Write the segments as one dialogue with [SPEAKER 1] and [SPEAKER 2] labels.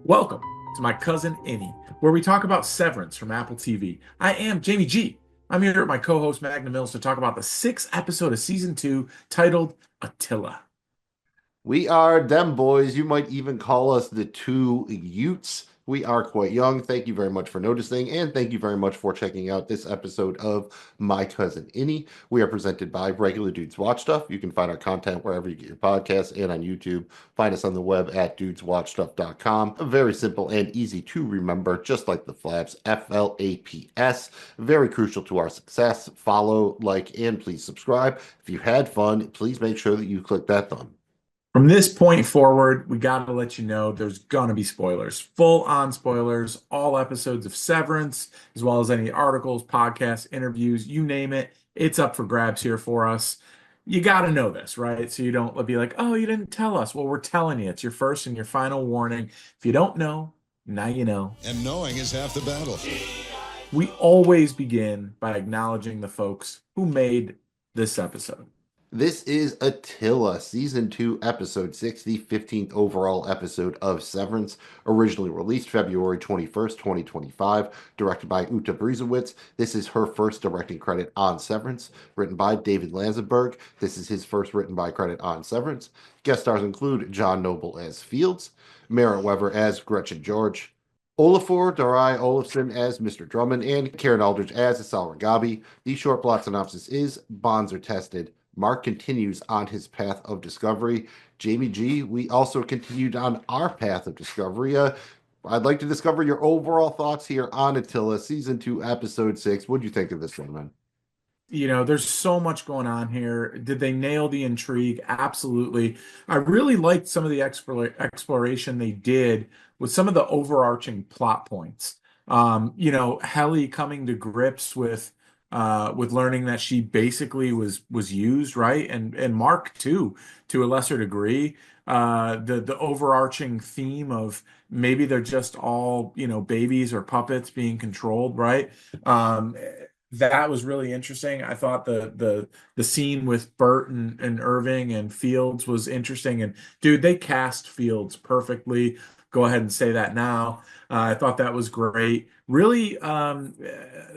[SPEAKER 1] Welcome to My Cousin Innie, where we talk about Severance from Apple TV. I am Jamie G. I'm here with my co-host Magna Mills to talk about the sixth episode of season two titled Attila.
[SPEAKER 2] We are them boys. You might even call us the two Utes. We are quite young. Thank you very much for noticing, and thank you very much for checking out this episode of My Cousin Innie. We are presented by Regular Dudes Watch Stuff. You can find our content wherever you get your podcasts and on YouTube. Find us on the web at dudeswatchstuff.com. Very simple and easy to remember, just like the flaps. FLAPS. Very crucial to our success. Follow, like, and please subscribe. If you had fun, please make sure that you click that thumb.
[SPEAKER 1] From this point forward, we got to let you know there's going to be spoilers, full on spoilers, all episodes of Severance, as well as any articles, podcasts, interviews, you name it. It's up for grabs here for us. You got to know this, right? So you don't be like, oh, you didn't tell us. Well, we're telling you. It's your first and your final warning. If you don't know, now you know.
[SPEAKER 3] And knowing is half the battle.
[SPEAKER 1] We always begin by acknowledging the folks who made this episode.
[SPEAKER 2] This is Attila, Season 2, Episode 6, the 15th overall episode of Severance, originally released February 21st, 2025, directed by Uta Briezowitz. This is her first directing credit on Severance, written by David Lanzenberg. This is his first written by credit on Severance. Guest stars include John Noble as Fields, Merritt Wever as Gretchen George, Olafur Darai Olafsson as Mr. Drummond, and Karen Aldridge as Asal Ragabi. The short plot synopsis is bonds are tested. Mark continues on his path of discovery. Jamie G, we also continued on our path of discovery. I'd like to discover your overall thoughts here on Attila, Season 2, Episode 6. What do you think of this one, man?
[SPEAKER 1] There's so much going on here. Did they nail the intrigue? Absolutely. I really liked some of the exploration they did with some of the overarching plot points. Helly coming to grips with learning that she basically was used, right? And Mark too, to a lesser degree. The overarching theme of maybe they're just all, babies or puppets being controlled, right? That was really interesting. I thought the scene with Bert and Irving and Fields was interesting. And dude, they cast Fields perfectly. Go ahead and say that now. I thought that was great. Really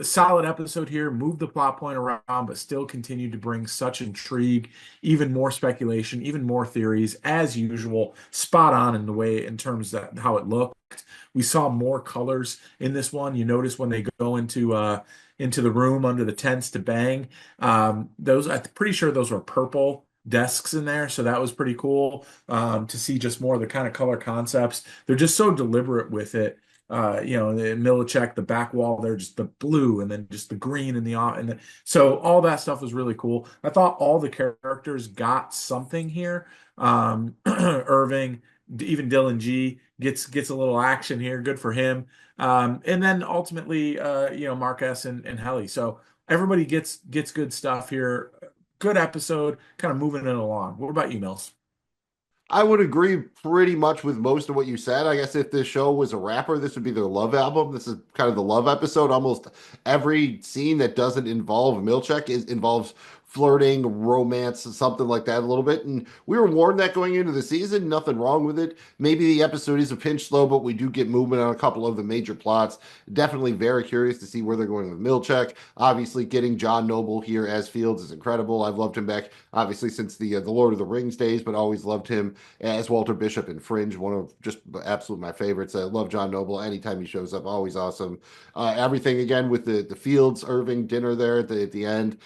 [SPEAKER 1] solid episode here. Moved the plot point around, but still continued to bring such intrigue, even more speculation, even more theories, as usual. Spot on in the way in terms of how it looked. We saw more colors in this one. You notice when they go into the room under the tents to bang. Those I'm pretty sure those were purple desks in there, so that was pretty cool to see just more of the kind of color concepts. They're just so deliberate with it. The Millicek, the back wall, they're just the blue and then just the green so all that stuff was really cool. I thought all the characters got something here. Irving, even Dylan G gets a little action here. Good for him. And then ultimately, Mark S and Helly. So everybody gets good stuff here. Good episode, kind of moving it along. What about you, Mills?
[SPEAKER 2] I would agree pretty much with most of what you said. I guess if this show was a rapper, this would be their love album. This is kind of the love episode. Almost every scene that doesn't involve Milchek involves flirting, romance, something like that a little bit. And we were warned that going into the season, nothing wrong with it. Maybe the episode is a pinch slow, but we do get movement on a couple of the major plots. Definitely very curious to see where they're going with Milchek. Obviously, getting John Noble here as Fields is incredible. I've loved him back, obviously, since the Lord of the Rings days, but always loved him as Walter Bishop in Fringe, one of just absolute my favorites. I love John Noble anytime he shows up, always awesome. Everything again with the Fields Irving dinner there at the end,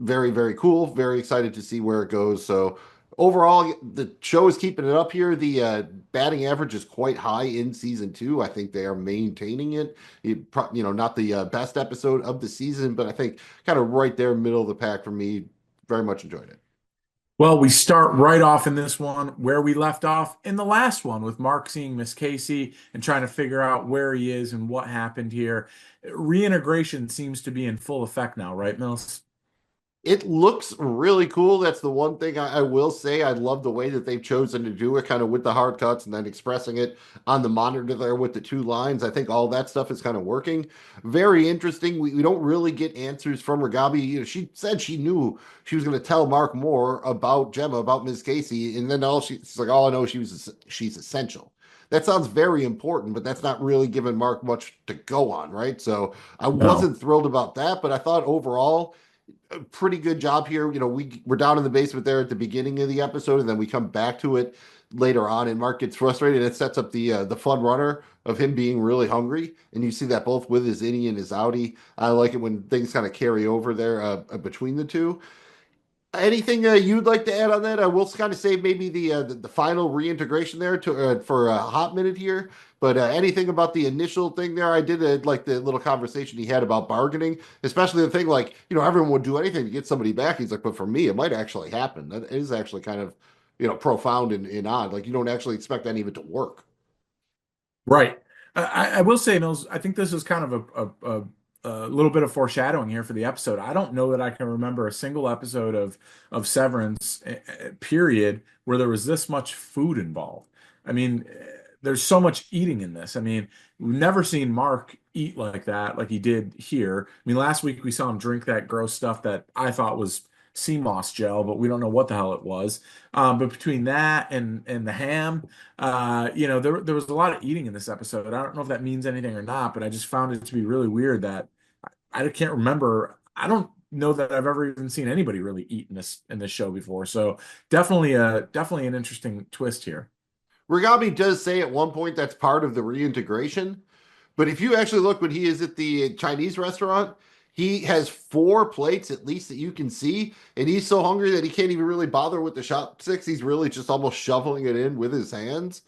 [SPEAKER 2] very very cool. Very excited to see where it goes. So overall, the show is keeping it up here. The batting average is quite high in season two. I think they are maintaining it. Not the best episode of the season, but I think kind of right there, middle of the pack for me. Very much enjoyed it.
[SPEAKER 1] Well, we start right off in this one where we left off in the last one with Mark seeing Miss Casey and trying to figure out where he is and what happened here. Reintegration seems to be in full effect now, right, Mills?
[SPEAKER 2] It looks really cool. That's the one thing I will say. I love the way that they've chosen to do it, kind of with the hard cuts and then expressing it on the monitor there with the two lines. I think all that stuff is kind of working. Very interesting. We don't really get answers from Ragabi. She said she knew she was going to tell Mark more about Gemma, about Ms. Casey, and then she's like, all I know she's essential. that sounds very important, but that's not really giving Mark much to go on, right? So I
[SPEAKER 1] No.
[SPEAKER 2] wasn't thrilled about that, but I thought overall a pretty good job here. We're down in the basement there at the beginning of the episode, and then we come back to it later on, and Mark gets frustrated. It sets up the fun runner of him being really hungry, and you see that both with his innie and his outie. I like it when things kind of carry over there between the two. Anything you'd like to add on that? I will kind of say maybe the final reintegration there to for a hot minute here. But anything about the initial thing there? I did like the little conversation he had about bargaining, especially the thing like everyone would do anything to get somebody back. He's like, but for me, it might actually happen. That is actually kind of profound and odd. Like you don't actually expect any of it to work.
[SPEAKER 1] Right. I will say, Mills, I think this is kind of a little bit of foreshadowing here for the episode. I don't know that I can remember a single episode of Severance, period, where there was this much food involved. I mean, there's so much eating in this. I mean, we've never seen Mark eat like that, like he did here. I mean, last week we saw him drink that gross stuff that I thought was sea moss gel, but we don't know what the hell it was. But between that and the ham. There was a lot of eating in this episode. I don't know if that means anything or not, but I just found it to be really weird that I can't remember. I don't know that I've ever even seen anybody really eat in this show before. So definitely an interesting twist here.
[SPEAKER 2] Ragami does say at one point that's part of the reintegration. But if you actually look when he is at the Chinese restaurant, he has four plates at least that you can see, and he's so hungry that he can't even really bother with the chopsticks. He's really just almost shoveling it in with his hands.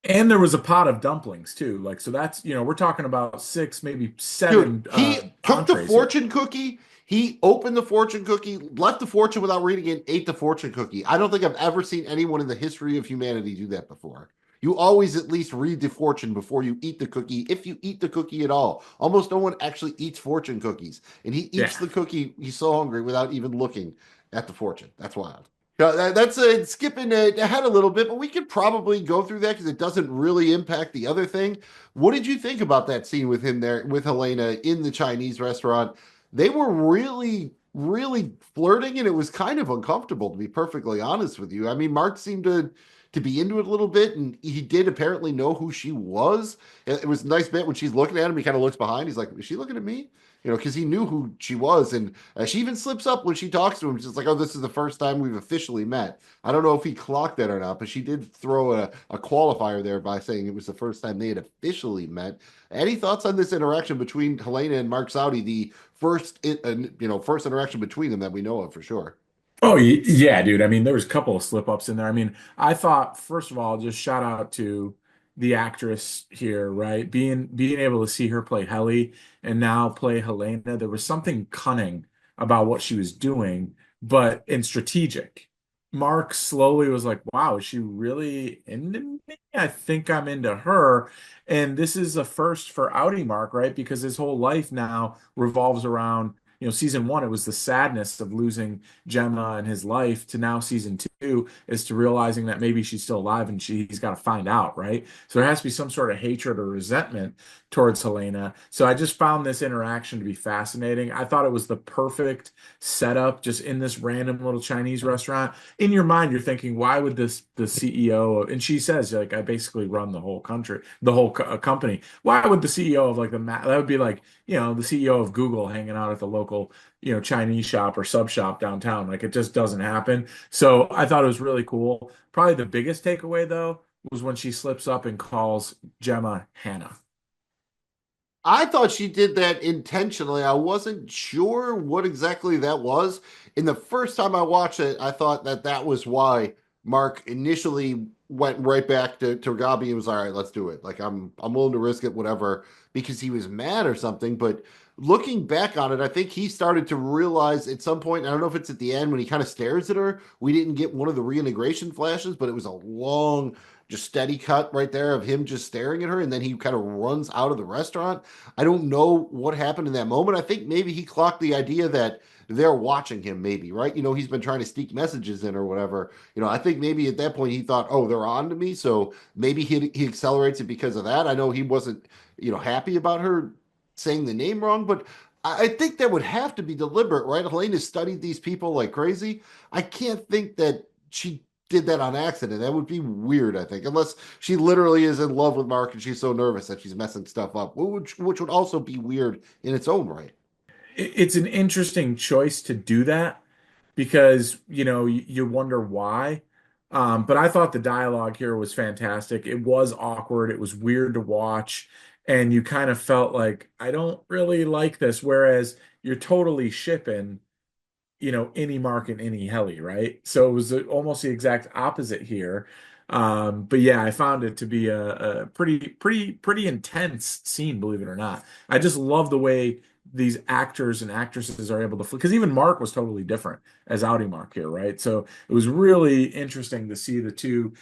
[SPEAKER 1] And there was a pot of dumplings too. Like so that's we're talking about six, maybe
[SPEAKER 2] Dude,
[SPEAKER 1] seven
[SPEAKER 2] he took the
[SPEAKER 1] entrees here.
[SPEAKER 2] fortune cookie. He opened the fortune cookie, left the fortune without reading it, ate the fortune cookie. I don't think I've ever seen anyone in the history of humanity do that before. You always at least read the fortune before you eat the cookie, if you eat the cookie at all. Almost no one actually eats fortune cookies. And he eats
[SPEAKER 1] Yeah.
[SPEAKER 2] the cookie, he's so hungry without even looking at the fortune. That's wild. That's skipping ahead a little bit, but we could probably go through that because it doesn't really impact the other thing. What did you think about that scene with him there with Helena in the Chinese restaurant? They were really, really flirting, and it was kind of uncomfortable, to be perfectly honest with you. I mean, Mark seemed to be into it a little bit, and he did apparently know who she was. It was a nice bit when she's looking at him. He kind of looks behind. He's like, "Is she looking at me?" Because he knew who she was, and she even slips up when she talks to him. She's like, "Oh, this is the first time we've officially met." I don't know if he clocked that or not, but she did throw a qualifier there by saying it was the first time they had officially met. Any thoughts on this interaction between Helena and Mark Saudi, the first interaction between them that we know of for sure?
[SPEAKER 1] Oh yeah, dude. I mean, there was a couple of slip ups in there. I mean, I thought first of all, just shout out to the actress here, right? Being able to see her play Helly and now play Helena. There was something cunning about what she was doing, but and strategic. Mark slowly was like, "Wow, is she really into me? I think I'm into her." And this is a first for Outie Mark, right? Because his whole life now revolves around, season one, it was the sadness of losing Gemma in his life to now season two is to realizing that maybe she's still alive and he's got to find out, right? So there has to be some sort of hatred or resentment towards Helena. So I just found this interaction to be fascinating. I thought it was the perfect setup just in this random little Chinese restaurant. In your mind, you're thinking, why would the CEO and she says, like, I basically run the whole country, the whole company. Why would the CEO of like that would be like, the CEO of Google hanging out at the local Chinese shop or sub shop downtown. Like it just doesn't happen. So I thought it was really cool. Probably the biggest takeaway though was when she slips up and calls Gemma Hannah.
[SPEAKER 2] I thought she did that intentionally. I wasn't sure what exactly that was. In the first time I watched it, I thought that was why Mark initially went right back to Gabi and was all right, let's do it. Like I'm willing to risk it, whatever, because he was mad or something. But looking back on it, I think he started to realize at some point, I don't know if it's at the end when he kind of stares at her. We didn't get one of the reintegration flashes, but it was a long, just steady cut right there of him just staring at her, and then he kind of runs out of the restaurant. I don't know what happened in that moment. I think maybe he clocked the idea that they're watching him, maybe, right? He's been trying to sneak messages in or whatever. I think maybe at that point he thought, oh, they're on to me. So maybe he accelerates it because of that. I know he wasn't, happy about her saying the name wrong, but I think that would have to be deliberate, right? Helena studied these people like crazy. I can't think that she did that on accident. That would be weird, I think, unless she literally is in love with Mark and she's so nervous that she's messing stuff up, which would also be weird in its own right.
[SPEAKER 1] It's an interesting choice to do that because, you wonder why. But I thought the dialogue here was fantastic. It was awkward. It was weird to watch. And you kind of felt like, I don't really like this. Whereas you're totally shipping, any Mark and any Helly, right? So it was almost the exact opposite here. But yeah, I found it to be a pretty intense scene, believe it or not. I just love the way these actors and actresses are able to, because even Mark was totally different as Outie Mark here, right? So it was really interesting to see the two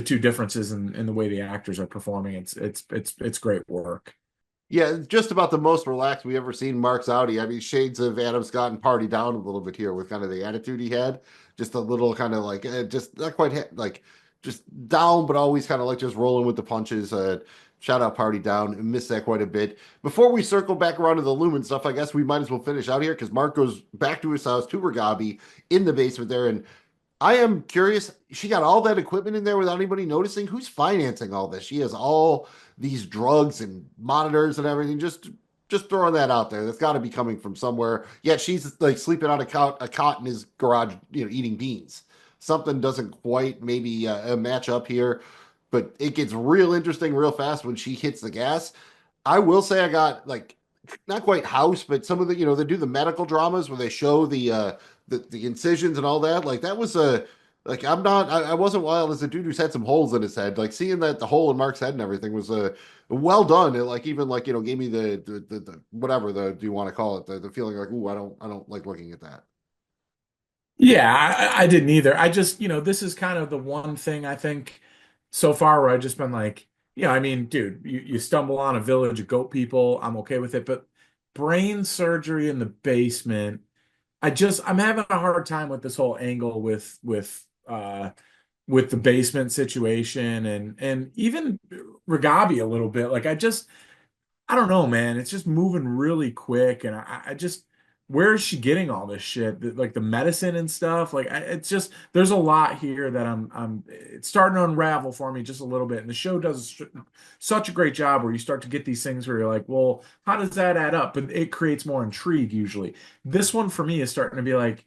[SPEAKER 1] differences in the way the actors are performing. It's great work.
[SPEAKER 2] Yeah, just about the most relaxed we ever seen Mark's Audi. I mean, shades of Adam Scott and Party Down a little bit here with kind of the attitude he had. Just a little kind of like, just not quite like just down, but always kind of like just rolling with the punches. Shout out Party Down. Missed that quite a bit. Before we circle back around to the Lumen stuff, I guess we might as well finish out here because Mark goes back to his house to Ragabi in the basement there. And I am curious. She got all that equipment in there without anybody noticing. Who's financing all this? She has all these drugs and monitors and everything. Just throwing that out there. That's got to be coming from somewhere. Yet she's like sleeping on a cot in his garage, eating beans. Something doesn't quite maybe match up here, but it gets real interesting real fast when she hits the gas. I will say I got like not quite house, but some of the they do the medical dramas where they show the incisions and all that. Like that was a like I wasn't wild as a dude who's had some holes in his head. Like seeing that the hole in Mark's head and everything was well done. It like even like gave me the whatever the do you want to call it the feeling like ooh I don't like looking at that.
[SPEAKER 1] Yeah, I didn't either. I just, this is kind of the one thing I think so far where I've just been like, I mean, dude, you stumble on a village of goat people, I'm okay with it. But brain surgery in the basement, I'm having a hard time with this whole angle with the basement situation and even Ragabi a little bit. Like I don't know, man. It's just moving really quick, and I just, where is she getting all this shit? Like the medicine and stuff. Like it's just, there's a lot here that it's starting to unravel for me just a little bit. And the show does such a great job where you start to get these things where you're like, well, how does that add up? But it creates more intrigue usually. This one for me is starting to be like,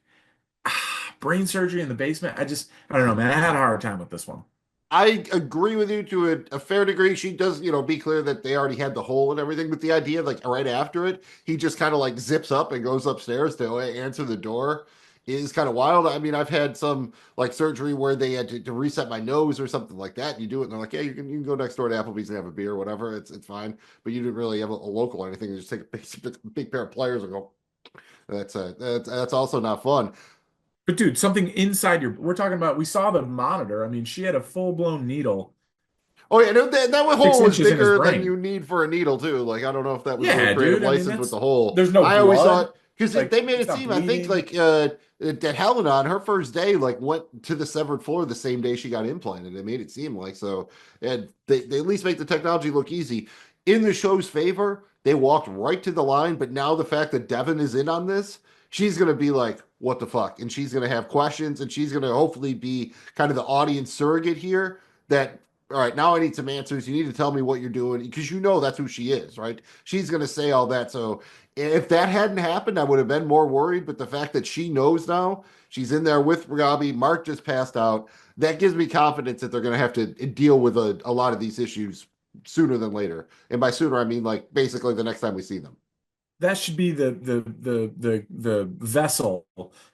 [SPEAKER 1] brain surgery in the basement. I don't know, man. I had a hard time with this one.
[SPEAKER 2] I agree with you to a fair degree. She does, be clear that they already had the hole and everything, but the idea, like right after it, he just kind of like zips up and goes upstairs to answer the door is kind of wild. I mean, I've had some like surgery where they had to reset my nose or something like that. And you do it, and they're like, yeah, you can go next door to Applebee's and have a beer or whatever. It's fine, but you didn't really have a local or anything. You just take a big pair of pliers and go. That's also not fun.
[SPEAKER 1] But dude, something inside we're talking about, we saw the monitor. I mean, she had a full-blown needle
[SPEAKER 2] Oh yeah, no, that
[SPEAKER 1] six
[SPEAKER 2] hole was
[SPEAKER 1] inches in his
[SPEAKER 2] bigger than you
[SPEAKER 1] brain.
[SPEAKER 2] need for a needle too. Like I don't know if that was their
[SPEAKER 1] Yeah,
[SPEAKER 2] creative
[SPEAKER 1] dude. I mean,
[SPEAKER 2] license with the hole.
[SPEAKER 1] there's no
[SPEAKER 2] I always
[SPEAKER 1] blood.
[SPEAKER 2] thought because
[SPEAKER 1] Like,
[SPEAKER 2] they made
[SPEAKER 1] it's
[SPEAKER 2] it
[SPEAKER 1] not
[SPEAKER 2] seem I think
[SPEAKER 1] bleeding.
[SPEAKER 2] like that Helena on her first day like went to the severed floor the same day she got implanted. They made it seem like so, and they at least make the technology look easy. In the show's favor, they walked right to the line. But now the fact that Devin is in on this, she's gonna be like, "What the fuck?" and she's gonna have questions, and she's gonna hopefully be kind of the audience surrogate here. That all right, now I need some answers. You need to tell me what you're doing because that's who she is, right? She's going to say all that. So if that hadn't happened, I would have been more worried. But the fact that she knows now, she's in there with Robbie, Mark just passed out, that gives me confidence that they're going to have to deal with a lot of these issues sooner than later. And by sooner, I mean like basically the next time we see them.
[SPEAKER 1] That should be the vessel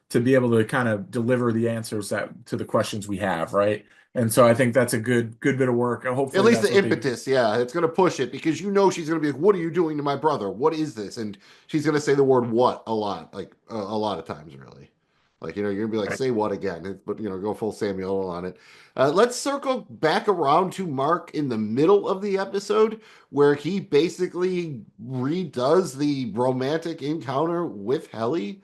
[SPEAKER 1] to be able to kind of deliver the answers that to the questions we have, right? And so I think that's a good bit of work.
[SPEAKER 2] At
[SPEAKER 1] Hopefully
[SPEAKER 2] least
[SPEAKER 1] that's
[SPEAKER 2] the
[SPEAKER 1] what they
[SPEAKER 2] impetus, yeah, it's going to push it because she's going to be like, "What are you doing to my brother? What is this?" And she's going to say the word "what" a lot, like a lot of times, really. Like you're going to be like,
[SPEAKER 1] right.
[SPEAKER 2] "Say what again?" But go full Samuel on it. Let's circle back around to Mark in the middle of the episode where he basically redoes the romantic encounter with Helly.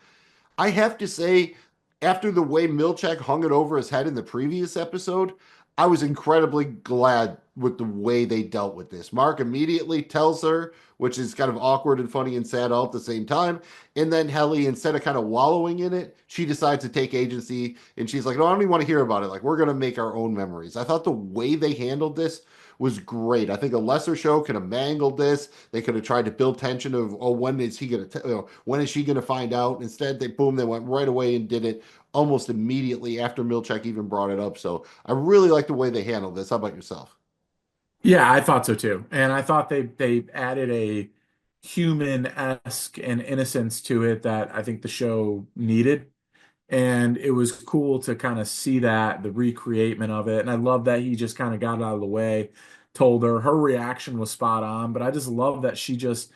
[SPEAKER 2] I have to say, after the way Milchek hung it over his head in the previous episode, I was incredibly glad with the way they dealt with this. Mark immediately tells her, which is kind of awkward and funny and sad all at the same time. And then Helly, instead of kind of wallowing in it, she decides to take agency and she's like, no, I don't even want to hear about it. Like, we're going to make our own memories. I thought the way they handled this was great. I think a lesser show could have mangled this. They could have tried to build tension of, oh, when is he going to, when is she going to find out? Instead, they went right away and did it almost immediately after Milchek even brought it up. So I really like the way they handled this. How about yourself?
[SPEAKER 1] Yeah, I thought so too. And I thought they added a human-esque and innocence to it that I think the show needed. And it was cool to kind of see that, the recreation of it. And I love that he just kind of got out of the way, told her. Her reaction was spot on, but I just love that she just,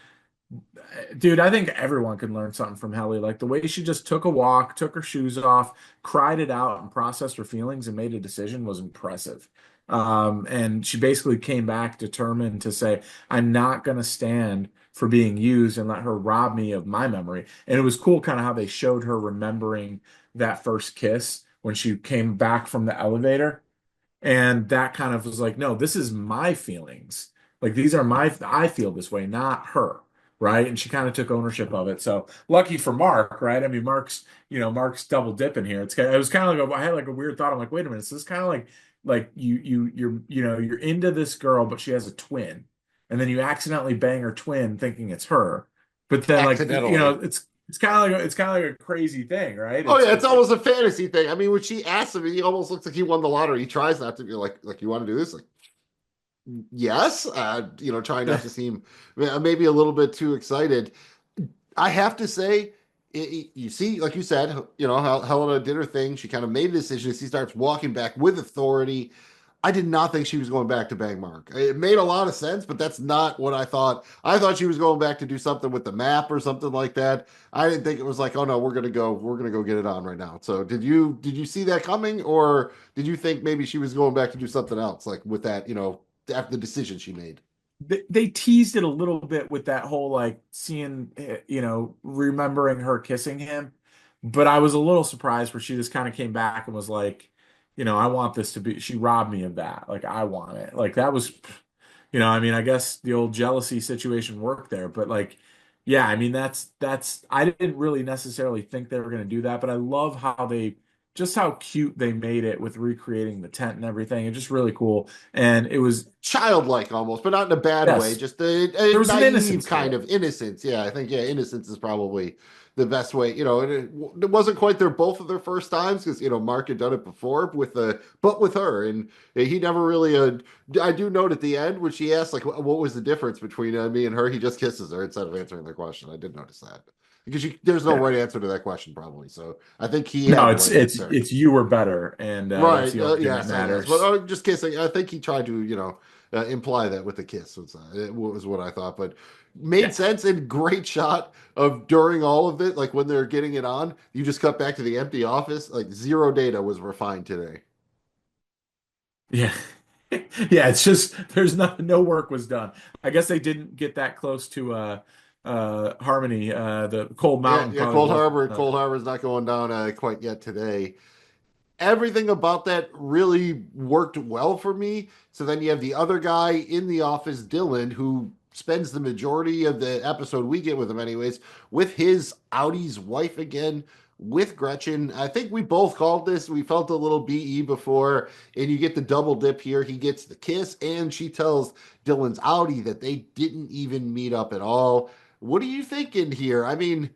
[SPEAKER 1] dude, I think everyone can learn something from Helly. Like the way she just took a walk, took her shoes off, cried it out, and processed her feelings and made a decision was impressive. And she basically came back determined to say, I'm not going to stand for being used and let her rob me of my memory. And it was cool kind of how they showed her remembering that first kiss when she came back from the elevator. And that kind of was like, no, this is my feelings. Like these are my, I feel this way, not her. Right. And she kind of took ownership of it. So lucky for Mark, right? I mean, Mark's double dipping here. It was kind of like I had like a weird thought. I'm like, wait a minute, so this kind of like you're into this girl, but she has a twin. And then you accidentally bang her twin thinking it's her. But then like,
[SPEAKER 2] Accidentally.
[SPEAKER 1] it's kind of like a crazy thing, right?
[SPEAKER 2] Oh yeah, it's almost a fantasy thing. I mean, when she asks him, he almost looks like he won the lottery. He tries not to be like you want to do this? Like, yes. Trying not to seem maybe a little bit too excited. I have to say, you see, like you said, how Helena did her thing. She kind of made a decision. She starts walking back with authority. I did not think she was going back to bang Mark. It made a lot of sense, but that's not what I thought. I thought she was going back to do something with the map or something like that. I didn't think it was like, oh no, we're gonna go get it on right now. So did you see that coming, or did you think maybe she was going back to do something else, like with that, after the decision she made?
[SPEAKER 1] They teased it a little bit with that whole like seeing, remembering her kissing him. But I was a little surprised where she just kind of came back and was like, I want this to be, she robbed me of that. Like, I want it. Like, that was, I mean, I guess the old jealousy situation worked there. But like, yeah, I mean, I didn't really necessarily think they were going to do that. But I love just how cute they made it with recreating the tent and everything. It's just really cool. And it was,
[SPEAKER 2] Childlike almost, but not in a bad way.
[SPEAKER 1] yes,
[SPEAKER 2] Just a
[SPEAKER 1] there was an
[SPEAKER 2] naive
[SPEAKER 1] innocence to
[SPEAKER 2] kind
[SPEAKER 1] it.
[SPEAKER 2] of innocence. Yeah, I think innocence is probably the best way. It wasn't quite both of their first times because Mark had done it before but with her, and he never really. I do note at the end when she asked like, what was the difference between me and her? He just kisses her instead of answering the question. I did notice that because there's no
[SPEAKER 1] Yeah.
[SPEAKER 2] right answer to that question probably. So I think he
[SPEAKER 1] No,
[SPEAKER 2] had the
[SPEAKER 1] it's
[SPEAKER 2] right
[SPEAKER 1] it's
[SPEAKER 2] answer.
[SPEAKER 1] it's you were better, and that's
[SPEAKER 2] Right.
[SPEAKER 1] the only thing that
[SPEAKER 2] Yes, I guess. But
[SPEAKER 1] matters.
[SPEAKER 2] just kissing. I think he tried to, imply that with the kiss. It was what I thought, but made
[SPEAKER 1] Yeah,
[SPEAKER 2] sense and great shot of during all of it. Like when they're getting it on, you just cut back to the empty office. Like zero data was refined today.
[SPEAKER 1] yeah, yeah. It's just there's no work was done. I guess they didn't get that close to Harmony. The Cold
[SPEAKER 2] Yeah,
[SPEAKER 1] Mountain
[SPEAKER 2] yeah.
[SPEAKER 1] probably wasn't.
[SPEAKER 2] Cold Harbor's not going down quite yet today. Everything about that really worked well for me. So then you have the other guy in the office, Dylan, who spends the majority of the episode we get with him, anyways, with his Audi's wife again, with Gretchen. I think we both called this. We felt a little BE before, and you get the double dip here. He gets the kiss, and she tells Dylan's Audi that they didn't even meet up at all. What are you thinking here? I mean,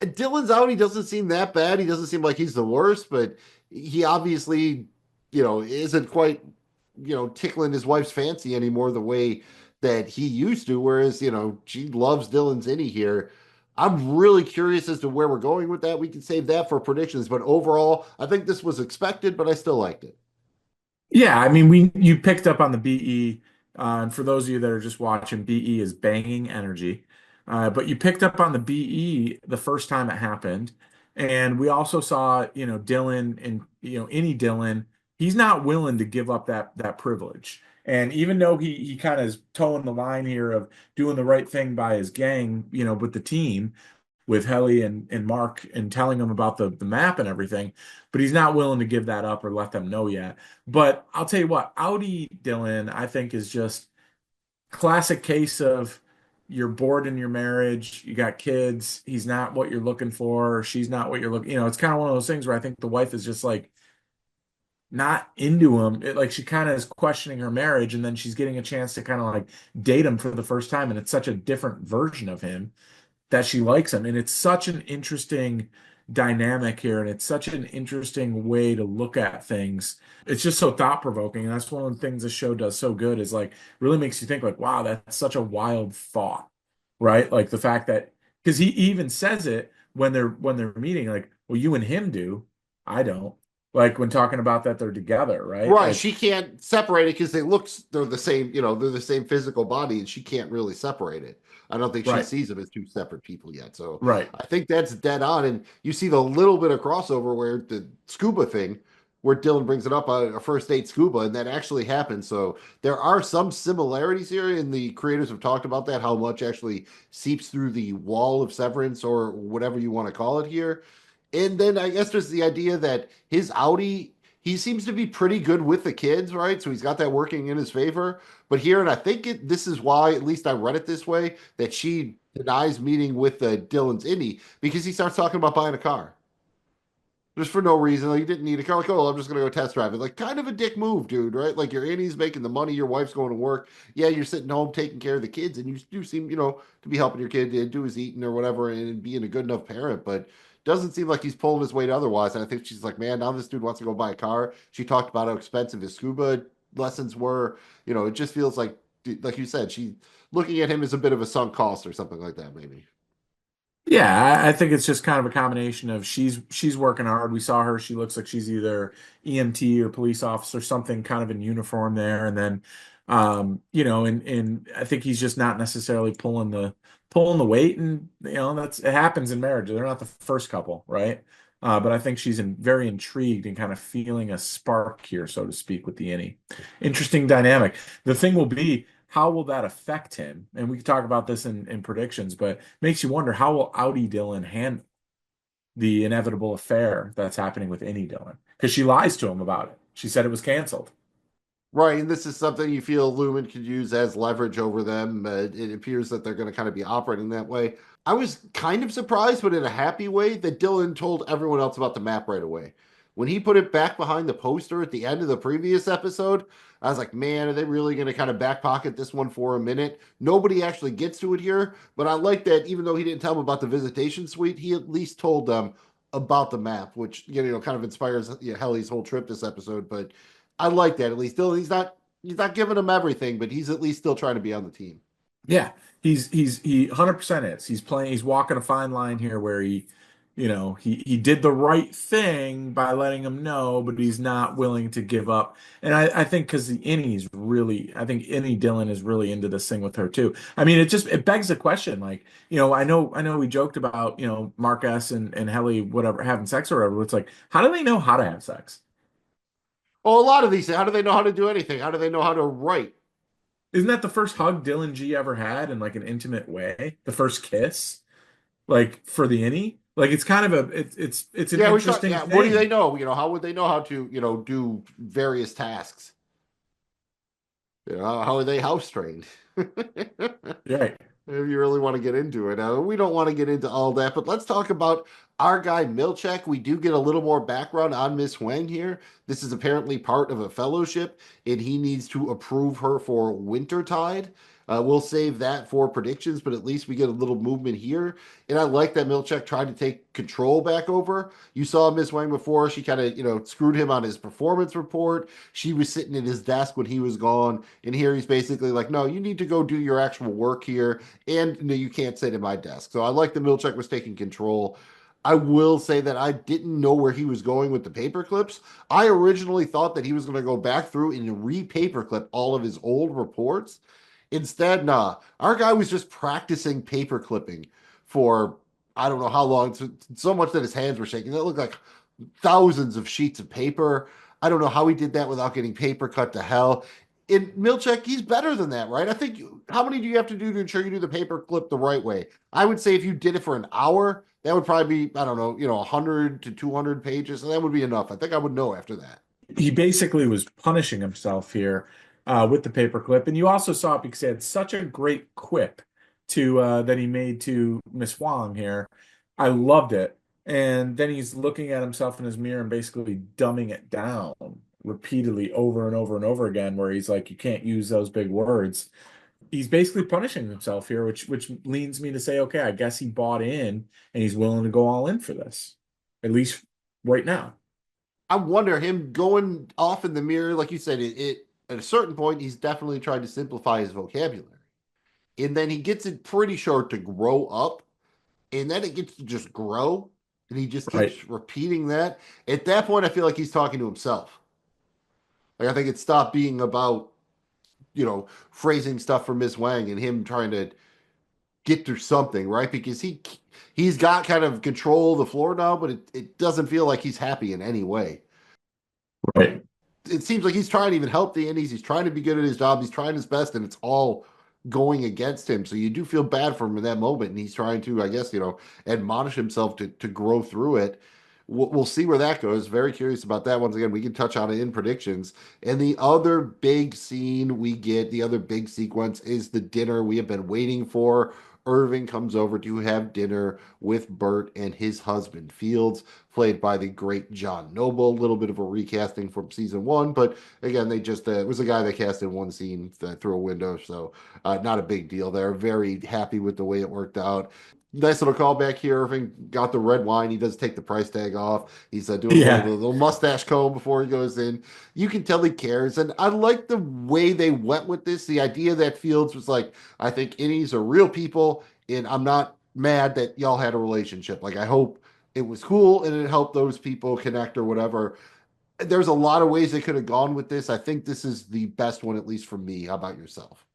[SPEAKER 2] Dylan's out. He doesn't seem that bad. He doesn't seem like he's the worst, but he obviously, isn't quite, tickling his wife's fancy anymore the way that he used to. Whereas, she loves Dylan's Innie here. I'm really curious as to where we're going with that. We can save that for predictions, but overall, I think this was expected, but I still liked it.
[SPEAKER 1] Yeah, I mean, you picked up on the BE, and for those of you that are just watching, BE is banging energy. But you picked up on the BE the first time it happened, and we also saw, Dylan and any Dylan, he's not willing to give up that privilege. And even though he kind of is towing the line here of doing the right thing by his gang, with the team, with Helly and Mark and telling them about the map and everything, but he's not willing to give that up or let them know yet. But I'll tell you what, Audi Dylan, I think, is just classic case of you're bored in your marriage, you got kids, he's not what you're looking for, or she's not what you're looking, it's kind of one of those things where I think the wife is just like not into him. Like she kind of is questioning her marriage, and then she's getting a chance to kind of like date him for the first time, and it's such a different version of him that she likes him. And it's such an interesting dynamic here, and it's such an interesting way to look at things. It's just so thought-provoking, and that's one of the things the show does so good is like really makes you think like, wow, that's such a wild thought, right? Like the fact that because he even says it when they're meeting, like, well, you and him do, I don't. Like when talking about that they're together, right?
[SPEAKER 2] Right.
[SPEAKER 1] Like,
[SPEAKER 2] She can't separate it because they're the same, they're the same physical body, and she can't really separate it. I don't think she
[SPEAKER 1] right,
[SPEAKER 2] sees them as two separate people yet. So
[SPEAKER 1] right.
[SPEAKER 2] I think that's dead on. And you see the little bit of crossover where the scuba thing, where Dylan brings it up on a first date scuba, and that actually happens. So there are some similarities here, and the creators have talked about that, how much actually seeps through the wall of Severance or whatever you want to call it here. And then I guess there's the idea that his Audi, he seems to be pretty good with the kids, right? So he's got that working in his favor. But here, and I think this is why, at least I read it this way, that she denies meeting with Dylan's Innie because he starts talking about buying a car just for no reason. Like, you didn't need a car. Like, oh, I'm just gonna go test drive it. Like, kind of a dick move, dude. Right? Like, your Annie's making the money, your wife's going to work. Yeah, you're sitting home taking care of the kids, and you do seem, to be helping your kid do his eating or whatever, and being a good enough parent. But doesn't seem like he's pulling his weight otherwise. And I think she's like, man, now this dude wants to go buy a car. She talked about how expensive his scuba lessons were. It just feels like you said, she looking at him as a bit of a sunk cost or something like that, maybe.
[SPEAKER 1] Yeah, I think it's just kind of a combination of she's working hard. We saw her. She looks like she's either EMT or police officer, something kind of in uniform there. And then, and I think he's just not necessarily pulling the weight. And it happens in marriage. They're not the first couple, right? But I think she's very intrigued and kind of feeling a spark here, so to speak, with the innie. Interesting dynamic. The thing will be, how will that affect him? And we can talk about this in predictions, but makes you wonder how will Audi Dylan handle the inevitable affair that's happening with Innie Dylan? Because she lies to him about it. She said it was canceled.
[SPEAKER 2] Right, and this is something you feel Lumen could use as leverage over them. It appears that they're going to kind of be operating that way. I was kind of surprised, but in a happy way, that Dylan told everyone else about the map right away. When he put it back behind the poster at the end of the previous episode, I was like, man, are they really going to kind of back pocket this one for a minute? Nobody actually gets to it here, but I like that even though he didn't tell them about the visitation suite, he at least told them about the map, which kind of inspires Helly's whole trip this episode. But I like that. At least still, he's not giving him everything, but he's at least still trying to be on the team.
[SPEAKER 1] Yeah, he 100% is. He's walking a fine line here where he did the right thing by letting him know, but he's not willing to give up. And I think because I think Innie Dylan is really into this thing with her too. I mean, it begs the question, like, I know we joked about, Mark S and Helly, whatever, having sex or whatever. But it's like, how do they know how to have sex?
[SPEAKER 2] Well, a lot of these, how do they know how to do anything? How do they know how to write?
[SPEAKER 1] Isn't that the first hug Dylan G ever had in like an intimate way? The first kiss, like for the innie? Like it's kind of it's an
[SPEAKER 2] Yeah, we thought.
[SPEAKER 1] interesting
[SPEAKER 2] Yeah, what do they
[SPEAKER 1] thing.
[SPEAKER 2] know? How would they know how to, do various tasks? How are they house trained?
[SPEAKER 1] Right.
[SPEAKER 2] If you really want to get into it. We don't want to get into all that, but let's talk about our guy Milchek. We do get a little more background on Miss Huang here. This is apparently part of a fellowship, and he needs to approve her for Wintertide. We'll save that for predictions, but at least we get a little movement here. And I like that Milchek tried to take control back over. You saw Miss Wang before. She kind of, screwed him on his performance report. She was sitting at his desk when he was gone. And here he's basically like, no, you need to go do your actual work here. And no, you can't sit at my desk. So I like that Milchek was taking control. I will say that I didn't know where he was going with the paper clips. I originally thought that he was going to go back through and re-paperclip all of his old reports. Instead, nah, our guy was just practicing paper clipping for I don't know how long, so much that his hands were shaking. It looked like thousands of sheets of paper. I don't know how he did that without getting paper cut to hell. in Milchek, he's better than that, right? I think how many do you have to do to ensure you do the paper clip the right way? I would say if you did it for an hour, that would probably be, I don't know, 100 to 200 pages, and that would be enough. I think I would know after that.
[SPEAKER 1] He basically was punishing himself here with the paperclip. And you also saw it because he had such a great quip to that he made to Miss Huang here. I loved it. And then he's looking at himself in his mirror and basically dumbing it down repeatedly over and over and over again, where he's like, you can't use those big words. He's basically punishing himself here, which leads me to say, okay, I guess he bought in and he's willing to go all in for this, at least right now.
[SPEAKER 2] I wonder him going off in the mirror, like you said, it at a certain point, he's definitely tried to simplify his vocabulary. And then he gets it pretty short to grow up, and then it gets to just grow, and he just
[SPEAKER 1] Right.
[SPEAKER 2] keeps repeating that. At that point, I feel like he's talking to himself. Like I think it stopped being about, phrasing stuff for Miss Wang and him trying to get through something, right? Because he's got kind of control of the floor now, but it doesn't feel like he's happy in any way.
[SPEAKER 1] Right.
[SPEAKER 2] It seems like he's trying to even help the Indies. He's trying to be good at his job. He's trying his best, and it's all going against him. So you do feel bad for him in that moment, and he's trying to, I guess, admonish himself to grow through it. We'll see where that goes. Very curious about that. Once again, we can touch on it in predictions. And the other big scene we get, the other big sequence is the dinner we have been waiting for. Irving comes over to have dinner with Bert and his husband, Fields, played by the great John Noble. A little bit of a recasting from season one, but again, they just it was a guy they cast in one scene through a window, so not a big deal there. Very happy with the way it worked out. Nice little callback here. Irving got the red wine. He does take the price tag off. He's doing the
[SPEAKER 1] Yeah.
[SPEAKER 2] little mustache comb before he goes in. You can tell he cares. And I like the way they went with this. The idea that Fields was like, I think innies are real people, and I'm not mad that y'all had a relationship. Like, I hope it was cool and it helped those people connect or whatever. There's a lot of ways they could have gone with this. I think this is the best one, at least for me. How about yourself?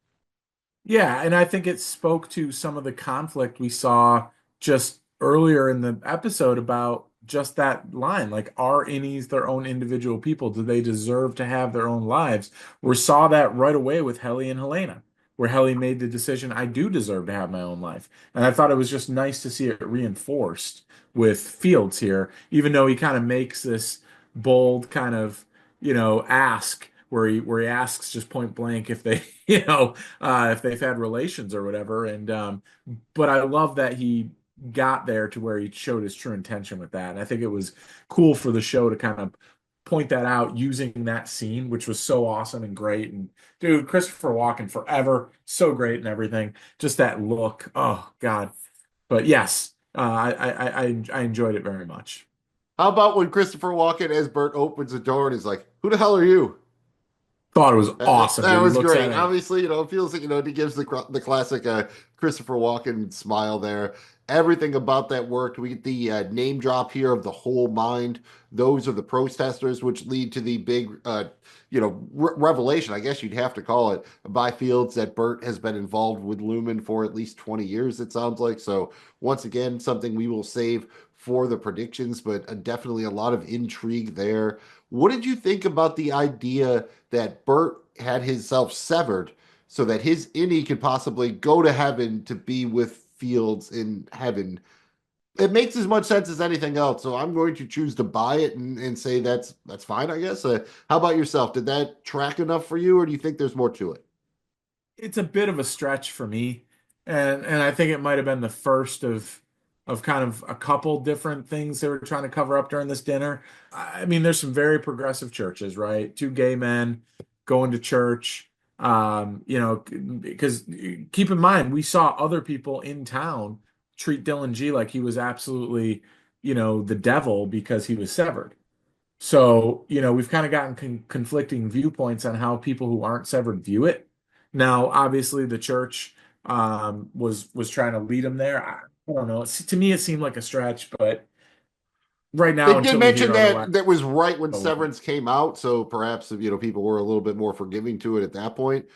[SPEAKER 1] Yeah, and I think it spoke to some of the conflict we saw just earlier in the episode about just that line. Like, are innies their own individual people? Do they deserve to have their own lives? We saw that right away with Helly and Helena, where Helly made the decision, I do deserve to have my own life. And I thought it was just nice to see it reinforced with Fields here, even though he kind of makes this bold kind of, ask where he asks just point blank if they, if they've had relations or whatever. And but I love that he got there to where he showed his true intention with that. And I think it was cool for the show to kind of point that out using that scene, which was so awesome and great. And dude, Christopher Walken forever, so great and everything. Just that look. Oh God. But yes, I enjoyed it very much.
[SPEAKER 2] How about when Christopher Walken as Bert opens the door and he's like, "Who the hell are you?"
[SPEAKER 1] Thought it was awesome,
[SPEAKER 2] That
[SPEAKER 1] dude. He
[SPEAKER 2] was
[SPEAKER 1] looks at
[SPEAKER 2] great.
[SPEAKER 1] him.
[SPEAKER 2] Obviously, it feels like he gives the classic Christopher Walken smile there. Everything about that worked. We get the name drop here of the whole mind. Those are the protesters, which lead to the big, revelation. I guess you'd have to call it by Fields that Bert has been involved with Lumen for at least 20 years. It sounds like so. Once again, something we will save for the predictions, but definitely a lot of intrigue there. What did you think about the idea that Bert had himself severed so that his innie could possibly go to heaven to be with Fields in heaven? It makes as much sense as anything else. So I'm going to choose to buy it and say that's fine, I guess. How about yourself? Did that track enough for you, or do you think there's more to it?
[SPEAKER 1] It's a bit of a stretch for me, and I think it might have been the first of kind of a couple different things they were trying to cover up during this dinner. I mean, there's some very progressive churches, right? Two gay men going to church. Because keep in mind, we saw other people in town treat Dylan G like he was absolutely, the devil because he was severed. So, we've kind of gotten conflicting viewpoints on how people who aren't severed view it. Now, obviously, the church was trying to lead them there. I don't know. To me, it seemed like a stretch, but right
[SPEAKER 2] They
[SPEAKER 1] now,
[SPEAKER 2] did
[SPEAKER 1] until we
[SPEAKER 2] mention
[SPEAKER 1] hear otherwise,
[SPEAKER 2] that was right when
[SPEAKER 1] go with it.
[SPEAKER 2] Severance came out, so perhaps people were a little bit more forgiving to it at that point.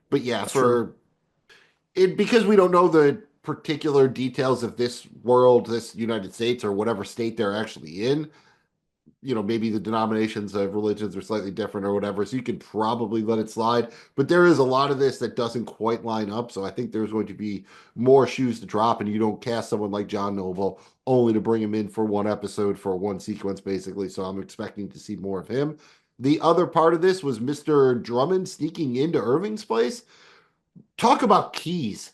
[SPEAKER 2] But yeah,
[SPEAKER 1] That's true.
[SPEAKER 2] for it because we don't know the particular details of this world, this United States, or whatever state they're actually in. maybe the denominations of religions are slightly different or whatever, so you could probably let it slide. But there is a lot of this that doesn't quite line up, so I think there's going to be more shoes to drop, and you don't cast someone like John Noble only to bring him in for one episode for one sequence, basically. So I'm expecting to see more of him. The other part of this was Mr. Drummond sneaking into Irving's place. Talk about keys.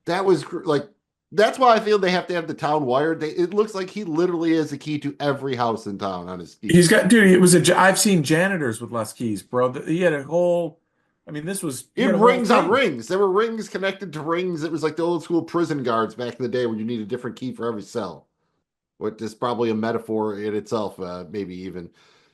[SPEAKER 2] That was like that's why I feel they have to have the town wired. It looks like he literally has a key to every house in town on his
[SPEAKER 1] He's
[SPEAKER 2] keys.
[SPEAKER 1] got, dude, it was I've seen janitors with less keys, bro. He had a whole, I mean, he
[SPEAKER 2] It
[SPEAKER 1] had a whole
[SPEAKER 2] rings on
[SPEAKER 1] thing.
[SPEAKER 2] rings. There were rings connected to rings. It was like the old school prison guards back in the day where you need a different key for every cell. Which is probably a metaphor in itself, maybe even.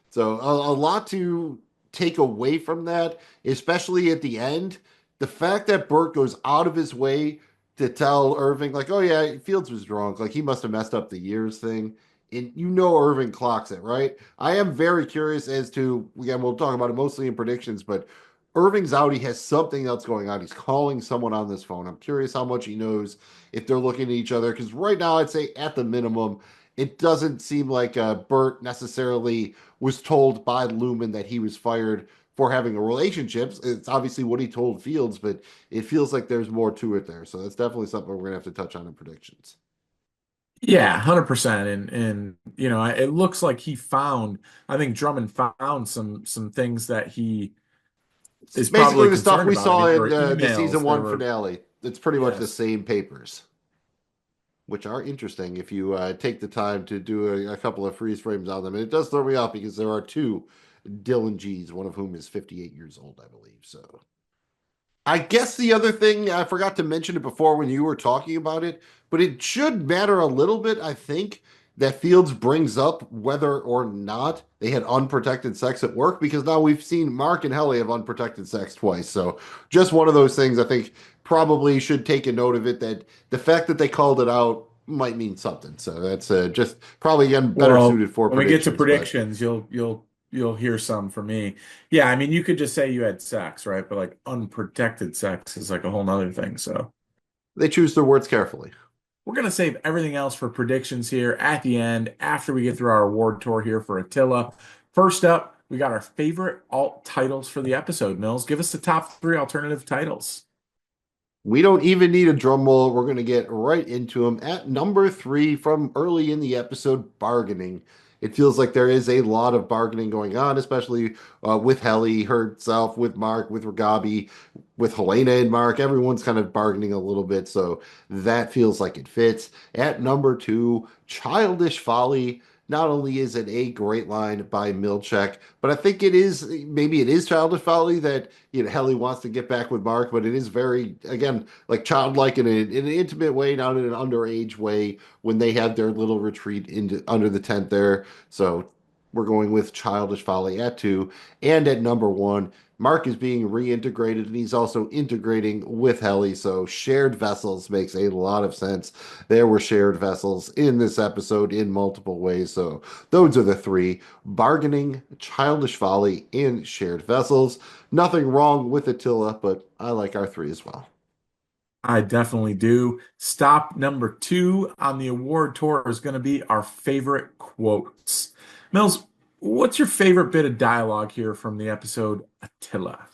[SPEAKER 2] So a lot to take away from that, especially at the end. The fact that Burt goes out of his way to tell Irving, like, oh yeah, Fields was drunk, like he must have messed up the years thing. And Irving clocks it, right? I am very curious as to, again, we'll talk about it mostly in predictions, but Irving's out. He has something else going on. He's calling someone on this phone. I'm curious how much he knows if they're looking at each other. Because right now, I'd say at the minimum, it doesn't seem like Burt necessarily was told by Lumen that he was fired for having a relationship. It's obviously what he told Fields, but it feels like there's more to it there. So that's definitely something we're gonna have to touch on in predictions.
[SPEAKER 1] Yeah, 100%. And it looks like I think Drummond found some things that he
[SPEAKER 2] It's
[SPEAKER 1] is
[SPEAKER 2] basically
[SPEAKER 1] probably
[SPEAKER 2] the stuff
[SPEAKER 1] concerned
[SPEAKER 2] we
[SPEAKER 1] about. I
[SPEAKER 2] saw
[SPEAKER 1] mean, there
[SPEAKER 2] in
[SPEAKER 1] were
[SPEAKER 2] the season
[SPEAKER 1] emails, there
[SPEAKER 2] one
[SPEAKER 1] were,
[SPEAKER 2] finale. It's pretty much the
[SPEAKER 1] yes.
[SPEAKER 2] same papers, which are interesting if you take the time to do a couple of freeze frames on them. And it does throw me off because there are two Dylan G's, one of whom is 58 years old, I believe. So I guess the other thing, I forgot to mention it before when you were talking about it, but it should matter a little bit, I think, that Fields brings up whether or not they had unprotected sex at work, because now we've seen Mark and Helly have unprotected sex twice. So just one of those things I think probably should take a note of it, that the fact that they called it out might mean something. So that's just probably again better
[SPEAKER 1] Well,
[SPEAKER 2] suited for
[SPEAKER 1] when we get to
[SPEAKER 2] predictions. But
[SPEAKER 1] predictions, you'll hear some from me. Yeah, I mean, you could just say you had sex, right? But like unprotected sex is like a whole nother thing. So
[SPEAKER 2] they choose their words carefully.
[SPEAKER 1] we're gonna save everything else for predictions here at the end after we get through our award tour here for Attila. First up, we got our favorite alt titles for the episode. Mills, give us the top three alternative titles.
[SPEAKER 2] We don't even need a drum roll. We're going to get right into them. At number three from early in the episode, bargaining. It feels like there is a lot of bargaining going on, especially with Helly herself, with Mark, with Ragabi, with Helena and Mark. Everyone's kind of bargaining a little bit, so that feels like it fits. At number two, childish folly. Not only is it a great line by Milchek, but I think maybe it is childish folly that Helly wants to get back with Mark, but it is very, again, like childlike in an intimate way, not in an underage way, when they had their little retreat into under the tent there. So we're going with childish folly at two. And at number one, Mark is being reintegrated and he's also integrating with Helly. So shared vessels makes a lot of sense. There were shared vessels in this episode in multiple ways. So those are the three: bargaining, childish folly, and shared vessels. Nothing wrong with Attila, but I like our three as well.
[SPEAKER 1] I definitely do. Stop number two on the award tour is going to be our favorite quotes. Mills, what's your favorite bit of dialogue here from the episode Attila?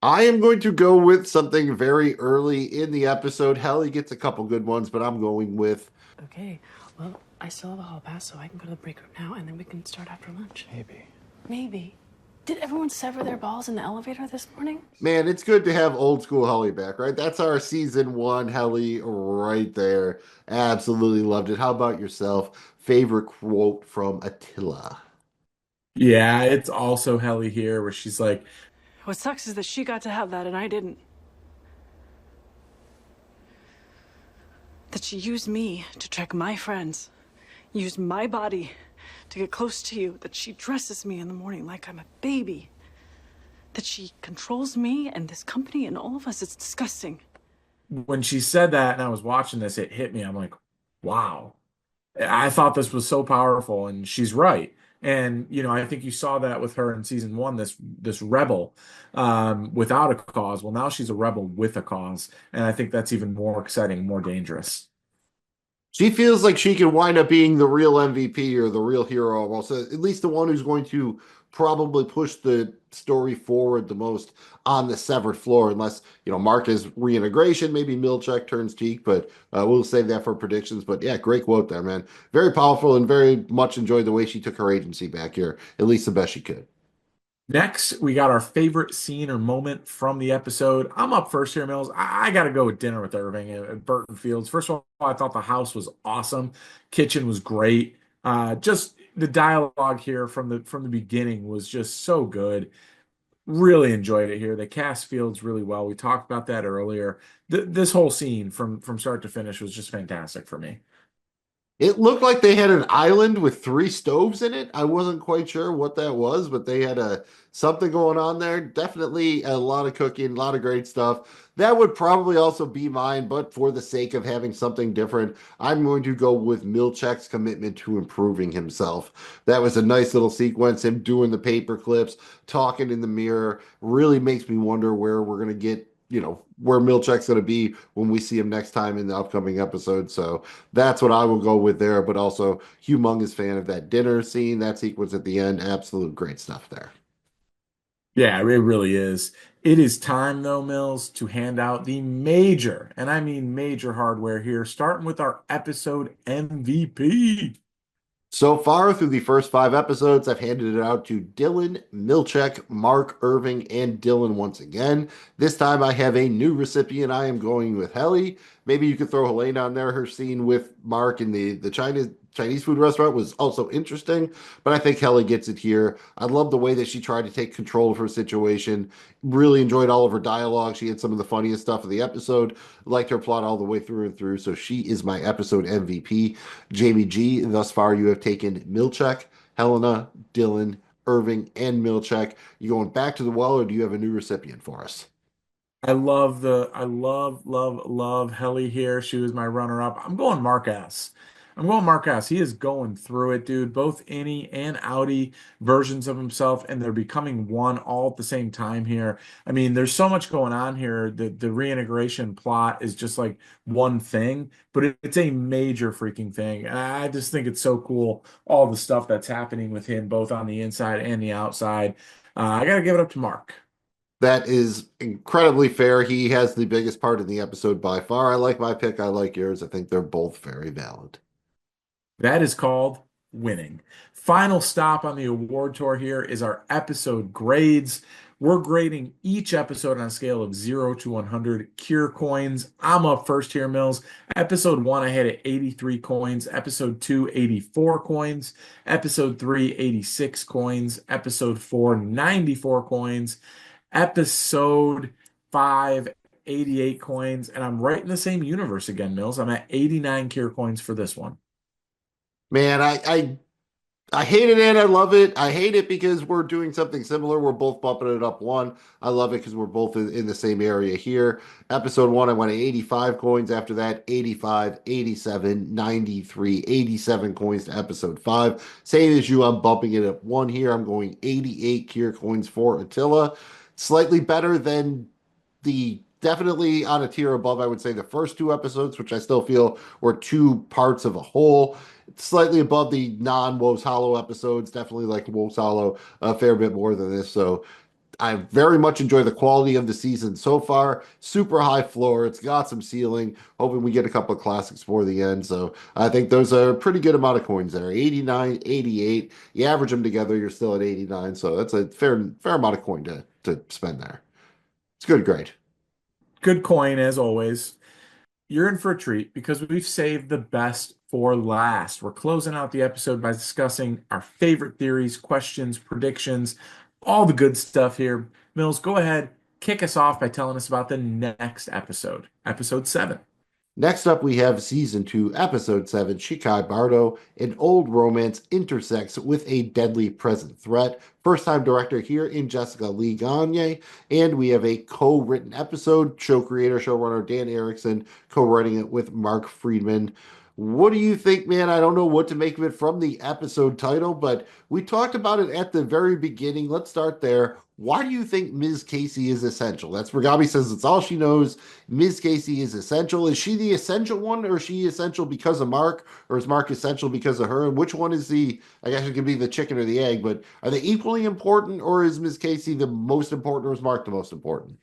[SPEAKER 2] I am going to go with something very early in the episode. Helly gets a couple good ones, but I'm going with
[SPEAKER 3] Okay, well, I still have a hall pass, so I can go to the break room now, and then we can start after lunch.
[SPEAKER 4] Maybe.
[SPEAKER 3] Maybe. Did everyone sever their balls in the elevator this morning?
[SPEAKER 2] man, it's good to have old school Helly back, right? That's our season one Helly right there. Absolutely loved it. How about yourself? Favorite quote from Attila?
[SPEAKER 1] Yeah, it's also Helly here where she's like,
[SPEAKER 3] What sucks is that she got to have that and I didn't. That she used me to track my friends, used my body to get close to you, that she dresses me in the morning like I'm a baby, that she controls me and this company and all of us. It's disgusting.
[SPEAKER 1] when she said that and I was watching this, it hit me. I'm like, wow. I thought this was so powerful, and she's right. And I think you saw that with her in season one, this rebel without a cause. Well, now she's a rebel with a cause, and I think that's even more exciting, more dangerous.
[SPEAKER 2] She feels like she can wind up being the real MVP or the real hero almost, at least the one who's going to probably push the story forward the most on the severed floor, unless, Mark is reintegration, maybe Milchek turns cheek, but we'll save that for predictions. But yeah, great quote there, man. Very powerful and very much enjoyed the way she took her agency back here, at least the best she could.
[SPEAKER 1] Next, we got our favorite scene or moment from the episode. I'm up first here, Mills. I got to go with dinner with Irving at Burton Fields. First of all, I thought the house was awesome. Kitchen was great. Just the dialogue here from the beginning was just so good. Really enjoyed it here. They cast Fields really well. We talked about that earlier. This whole scene from start to finish was just fantastic for me.
[SPEAKER 2] It looked like they had an island with three stoves in it. I wasn't quite sure what that was, but they had a something going on there. Definitely a lot of cooking, a lot of great stuff. That would probably also be mine, but for the sake of having something different, I'm going to go with Milchek's commitment to improving himself. That was a nice little sequence, him doing the paper clips, talking in the mirror, really makes me wonder where we're going to get, where Milchek's going to be when we see him next time in the upcoming episode. So that's what I will go with there, but also humongous fan of that dinner scene, that sequence at the end. Absolute great stuff there.
[SPEAKER 1] Yeah, it really is. It is time, though, Mills, to hand out the major, and I mean major hardware here, starting with our episode MVP.
[SPEAKER 2] So far, through the first five episodes, I've handed it out to Dylan, Milchek, Mark, Irving, and Dylan once again. This time I have a new recipient. I am going with Helly. Maybe you could throw Helene on there. Her scene with Mark in the Chinese food restaurant was also interesting, but I think Helly gets it here. I love the way that she tried to take control of her situation. Really enjoyed all of her dialogue. She had some of the funniest stuff of the episode. Liked her plot all the way through and through. So she is my episode MVP. Jamie G, thus far you have taken Milchek, Helena, Dylan, Irving, and Milchek. You going back to the well, or do you have a new recipient for us?
[SPEAKER 1] I love Helly here. She was my runner-up. I'm going Mark S. I'm going Mark S. He is going through it, dude. Both innie and outie versions of himself, and they're becoming one all at the same time here. I mean, there's so much going on here. The reintegration plot is just like one thing, but it's a major freaking thing. And I just think it's so cool, all the stuff that's happening with him, both on the inside and the outside. I got to give it up to Mark.
[SPEAKER 2] That is incredibly fair. He has the biggest part in the episode by far. I like my pick. I like yours. I think they're both very valid.
[SPEAKER 1] That is called winning. Final stop on the award tour here is our episode grades. We're grading each episode on a scale of 0 to 100 cure coins. I'm up first here, Mills. Episode 1, I had it 83 coins. Episode 2, 84 coins. Episode 3, 86 coins. Episode 4, 94 coins. Episode 5, 88 coins. And I'm right in the same universe again, Mills. I'm at 89 cure coins for this one.
[SPEAKER 2] Man, I hate it and I love it. I hate it because we're doing something similar. We're both bumping it up one. I love it because we're both in the same area here. Episode one, I went at 85 coins. After that, 85, 87, 93, 87 coins to episode five. Same as you, I'm bumping it up one here. I'm going 88 cure coins for Attila. Slightly better than the definitely on a tier above, I would say the first two episodes, which I still feel were two parts of a whole. Slightly above the non-Woes Hollow episodes, definitely like Woes Hollow a fair bit more than this. So I very much enjoy the quality of the season so far. Super high floor. It's got some ceiling. Hoping we get a couple of classics for the end. So I think those are a pretty good amount of coins there. 89, 88. You average them together, you're still at 89. So that's a fair amount of coin to spend there. It's good grade.
[SPEAKER 1] Good coin as always. You're in for a treat because we've saved the best for last. We're closing out the episode by discussing our favorite theories, questions, predictions, all the good stuff here. Mills, go ahead, kick us off by telling us about the next episode, episode 7.
[SPEAKER 2] Next up, we have season two, episode seven, Chikhai Bardo. An old romance intersects with a deadly present threat. First time director here in Jessica Lee Gagne. And we have a co-written episode, show creator, showrunner Dan Erickson, co-writing it with Mark Friedman. What do you think, man? I don't know what to make of it from the episode title, but we talked about it at the very beginning. Let's start there. Why do you think Ms. Casey is essential? That's where Gabi says it's all she knows. Ms. Casey is essential. Is she the essential one, or is she essential because of Mark, or is Mark essential because of her? And which one is the, I guess it could be the chicken or the egg, but are they equally important, or is Ms. Casey the most important, or is Mark the most important?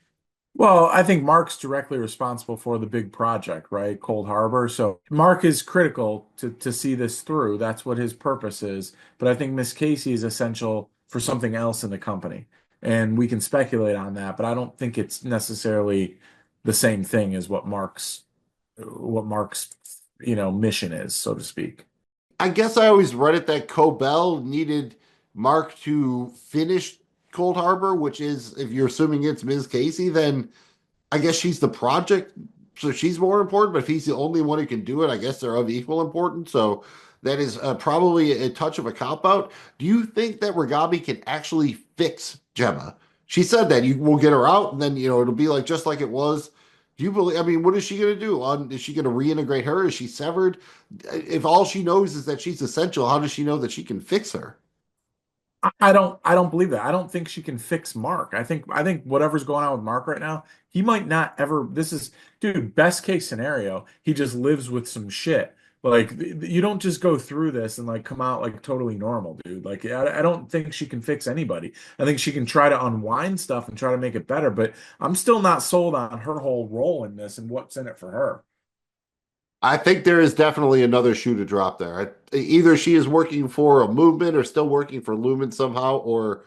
[SPEAKER 1] Well, I think Mark's directly responsible for the big project, right? Cold Harbor. So Mark is critical to see this through. That's what his purpose is. But I think Miss Casey is essential for something else in the company. And we can speculate on that, but I don't think it's necessarily the same thing as what Mark's, mission is, so to speak.
[SPEAKER 2] I guess I always read it that Cobell needed Mark to finish Cold Harbor, which is, if you're assuming it's Ms. Casey, then I guess she's the project, so she's more important. But if he's the only one who can do it, I guess they're of equal importance. So that is probably a touch of a cop out. Do you think that Ragabi can actually fix Gemma? She said that you will get her out, and then it'll be like just like it was. Do you believe? I mean, what is she going to do? Is she going to reintegrate her? Is she severed? If all she knows is that she's essential, how does she know that she can fix her?
[SPEAKER 1] I don't believe that. I don't think she can fix Mark. I think whatever's going on with Mark right now, he might not ever this is dude, best case scenario, he just lives with some shit. Like you don't just go through this and like come out like totally normal, dude. Like I don't think she can fix anybody. I think she can try to unwind stuff and try to make it better, but I'm still not sold on her whole role in this and what's in it for her.
[SPEAKER 2] I think there is definitely another shoe to drop there. Either she is working for a movement or still working for Lumen somehow, or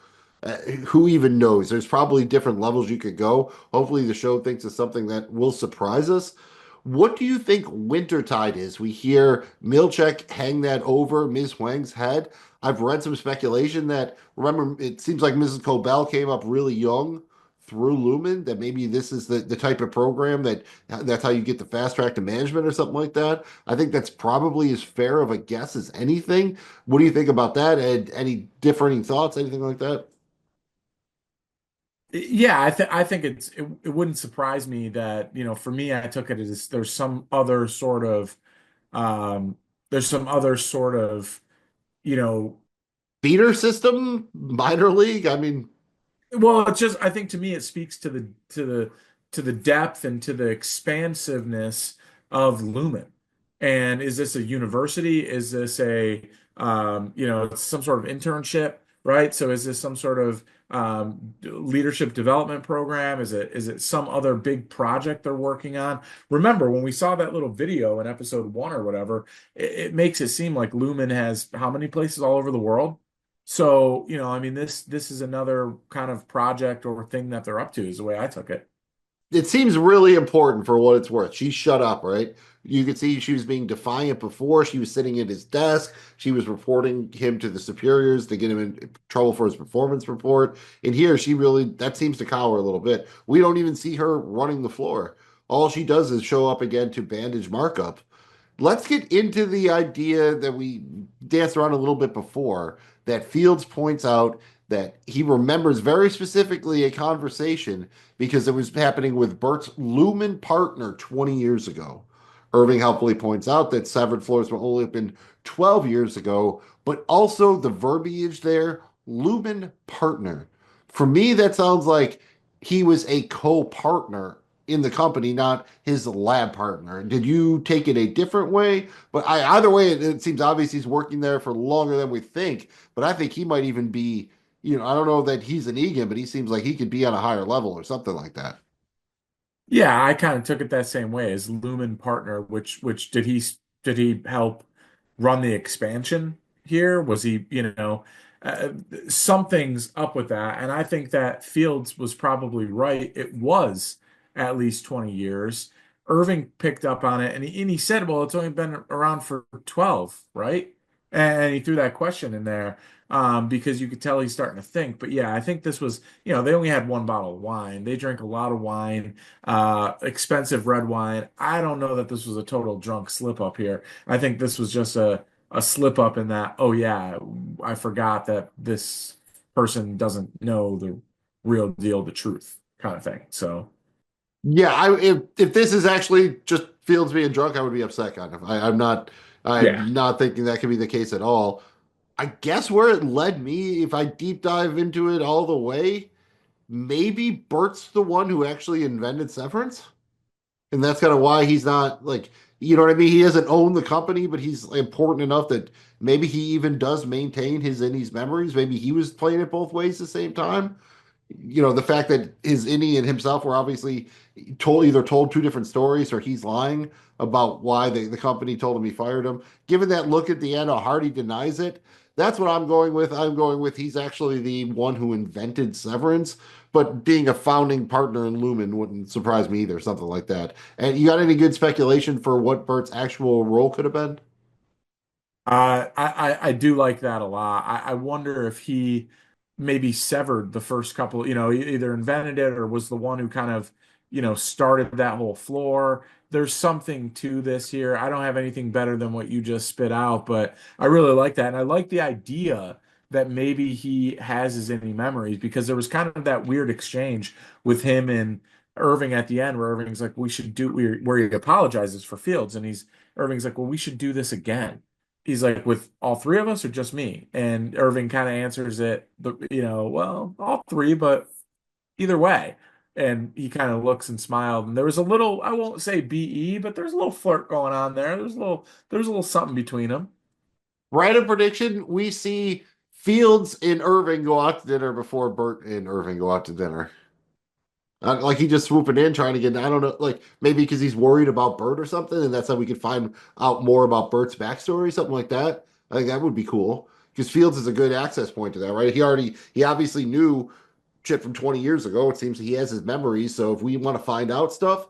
[SPEAKER 2] who even knows? There's probably different levels you could go. Hopefully, the show thinks of something that will surprise us. What do you think Wintertide is? We hear Milchek hang that over Ms. Huang's head. I've read some speculation that, remember, it seems like Mrs. Cobell came up really young through Lumen, that maybe this is the type of program that's how you get the fast track to management or something like that. I think that's probably as fair of a guess as anything. What do you think about that? And any differing thoughts, anything like that?
[SPEAKER 1] Yeah, I think it wouldn't surprise me that, for me, I took it as um there's some other sort of, you know,
[SPEAKER 2] Feeder system, minor league. I mean,
[SPEAKER 1] well, it's just I think to me it speaks to the depth and to the expansiveness of Lumen. And is this a university? Is this it's some sort of internship, right? So is this some sort of leadership development program? Is it some other big project they're working on? Remember, when we saw that little video in episode one or whatever, it makes it seem like Lumen has how many places all over the world? So, I mean, this is another kind of project or thing that they're up to, is the way I took it.
[SPEAKER 2] it seems really important for what it's worth. She shut up, right? You could see she was being defiant before. She was sitting at his desk. She was reporting him to the superiors to get him in trouble for his performance report. And here, she really, that seems to cower a little bit. We don't even see her running the floor. All she does is show up again to bandage markup. Let's get into the idea that we danced around a little bit before, that Fields points out that he remembers very specifically a conversation because it was happening with Bert's Lumen partner 20 years ago. Irving helpfully points out that severed floors were only opened 12 years ago, but also the verbiage there, Lumen partner. For me, that sounds like he was a co-partner in the company, not his lab partner. Did you take it a different way? But either way, it seems obvious he's working there for longer than we think. But I think he might even be, I don't know that he's an Egan, but he seems like he could be on a higher level or something like that.
[SPEAKER 1] Yeah, I kind of took it that same way as Lumen partner, which did he help run the expansion here? Was he, uh, something's up with that. And I think that Fields was probably right. It was at least 20 years. Irving picked up on it and he said, well, it's only been around for 12, right? And he threw that question in there because you could tell he's starting to think. But yeah, I think this was, they only had one bottle of wine. They drank a lot of wine, expensive red wine. I don't know that this was a total drunk slip up here. I think this was just a slip up in that, oh yeah, I forgot that this person doesn't know the real deal, the truth kind of thing. So
[SPEAKER 2] Yeah, if this is actually just Fields being drunk, I would be upset kind of.
[SPEAKER 1] yeah.
[SPEAKER 2] I'm not thinking that could be the case at all. I guess where it led me, if I deep dive into it all the way, maybe Bert's the one who actually invented Severance. And that's kind of why he's not like, you know what I mean? He doesn't own the company, but he's important enough that maybe he even does maintain his Innie's memories. Maybe he was playing it both ways at the same time. The fact that his Innie and himself were obviously either told two different stories or he's lying about why the company told him he fired him. Given that look at the end, how hard he denies it, that's what I'm going with. I'm going with he's actually the one who invented Severance, but being a founding partner in Lumen wouldn't surprise me either, something like that. And you got any good speculation for what Bert's actual role could have been?
[SPEAKER 1] I do like that a lot. I wonder if he maybe severed the first couple, either invented it or was the one who kind of, started that whole floor. There's something to this here. I don't have anything better than what you just spit out, but I really like that. And I like the idea that maybe he has his any memories because there was kind of that weird exchange with him and Irving at the end where Irving's like, we should do where he apologizes for Fields and Irving's like, well, we should do this again. He's like, with all three of us or just me? And Irving kind of answers it, well, all three, but either way. And he kind of looks and smiled. And there was a little, I won't say BE, but there's a little flirt going on there. There's a little something between them.
[SPEAKER 2] Random prediction: we see Fields and Irving go out to dinner before Bert and Irving go out to dinner. Like he just swooping in, trying to get. I don't know, like maybe because he's worried about Bert or something, and that's how we could find out more about Bert's backstory, something like that. I think that would be cool because Fields is a good access point to that, right? He obviously knew shit from 20 years ago. It seems he has his memories, so if we want to find out stuff,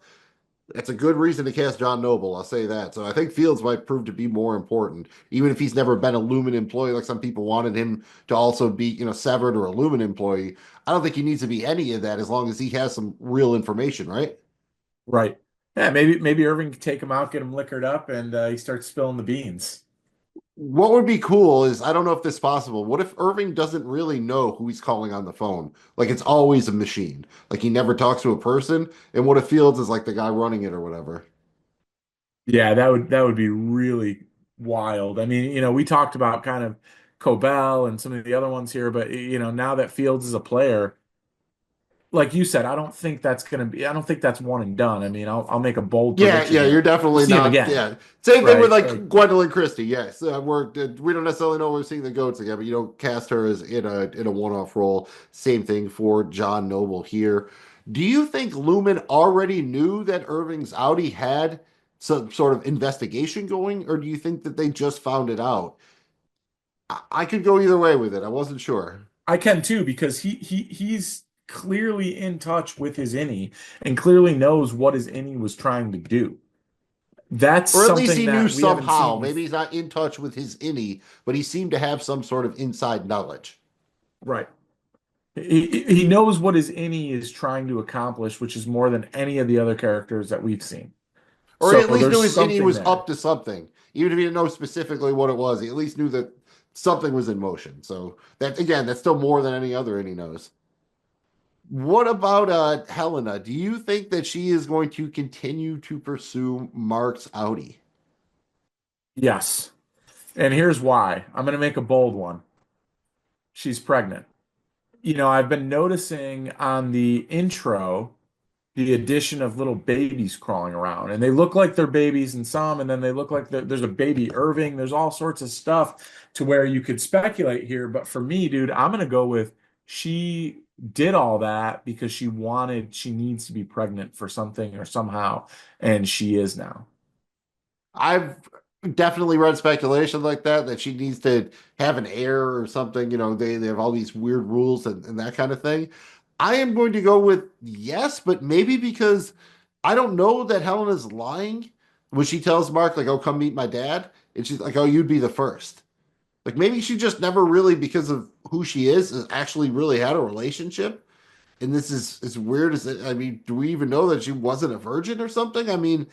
[SPEAKER 2] that's a good reason to cast John Noble. I'll say that. So I think Fields might prove to be more important, even if he's never been a Lumen employee. Like some people wanted him to also be, severed or a Lumen employee. I don't think he needs to be any of that as long as he has some real information, right?
[SPEAKER 1] Right. Yeah, maybe Irving can take him out, get him liquored up, and he starts spilling the beans.
[SPEAKER 2] What would be cool is I don't know if this is possible. What if Irving doesn't really know who he's calling on the phone? Like it's always a machine. Like he never talks to a person. And what if Fields is like the guy running it or whatever?
[SPEAKER 1] Yeah, that would be really wild. I mean, we talked about kind of Cobell and some of the other ones here, but now that Fields is a player, like you said, I don't think that's one and done. I mean, I'll make a bold
[SPEAKER 2] Yeah,
[SPEAKER 1] prediction
[SPEAKER 2] yeah, you're
[SPEAKER 1] here. We'll
[SPEAKER 2] definitely
[SPEAKER 1] see him
[SPEAKER 2] not.
[SPEAKER 1] again,
[SPEAKER 2] Yeah, same thing with
[SPEAKER 1] right?
[SPEAKER 2] like Gwendolyn Christie. Yes, we don't necessarily know we're seeing the goats again, but you don't cast her as in a one-off role. Same thing for John Noble here. Do you think Lumen already knew that Irving's Audi had some sort of investigation going, or do you think that they just found it out? I could go either way with it. I wasn't sure.
[SPEAKER 1] I can too because he's clearly in touch with his innie and clearly knows what his innie was trying to do. That's
[SPEAKER 2] Or at least
[SPEAKER 1] something
[SPEAKER 2] he knew
[SPEAKER 1] that we haven't
[SPEAKER 2] somehow.
[SPEAKER 1] seen
[SPEAKER 2] Maybe
[SPEAKER 1] before.
[SPEAKER 2] he's not in touch with his innie, but he seemed to have some sort of inside knowledge.
[SPEAKER 1] Right. He knows what his innie is trying to accomplish, which is more than any of the other characters that we've seen.
[SPEAKER 2] Or he
[SPEAKER 1] So
[SPEAKER 2] at least knew
[SPEAKER 1] there's
[SPEAKER 2] his innie
[SPEAKER 1] something
[SPEAKER 2] was
[SPEAKER 1] there.
[SPEAKER 2] up to something. Even if he didn't know specifically what it was, he at least knew that something was in motion. So that again, that's still more than any other innie knows. What about Helena? Do you think that she is going to continue to pursue Mark's Audi?
[SPEAKER 1] Yes. And here's why. I'm going to make a bold one. She's pregnant. I've been noticing on the intro the addition of little babies crawling around, and they look like they're babies in some, and then they look like there's a baby Irving. There's all sorts of stuff to where you could speculate here. But for me, dude, I'm going to go with she did all that because she needs to be pregnant for something or somehow, and she is now.
[SPEAKER 2] I've definitely read speculation like that she needs to have an heir or something. They have all these weird rules and that kind of thing. I am going to go with yes, but maybe because I don't know that Helena's lying when she tells Mark, like, oh, come meet my dad. And she's like, oh, you'd be the first. Like maybe she just never really, because of who she is actually really had a relationship. And this is as weird as it. I mean, do we even know that she wasn't a virgin or something? I mean,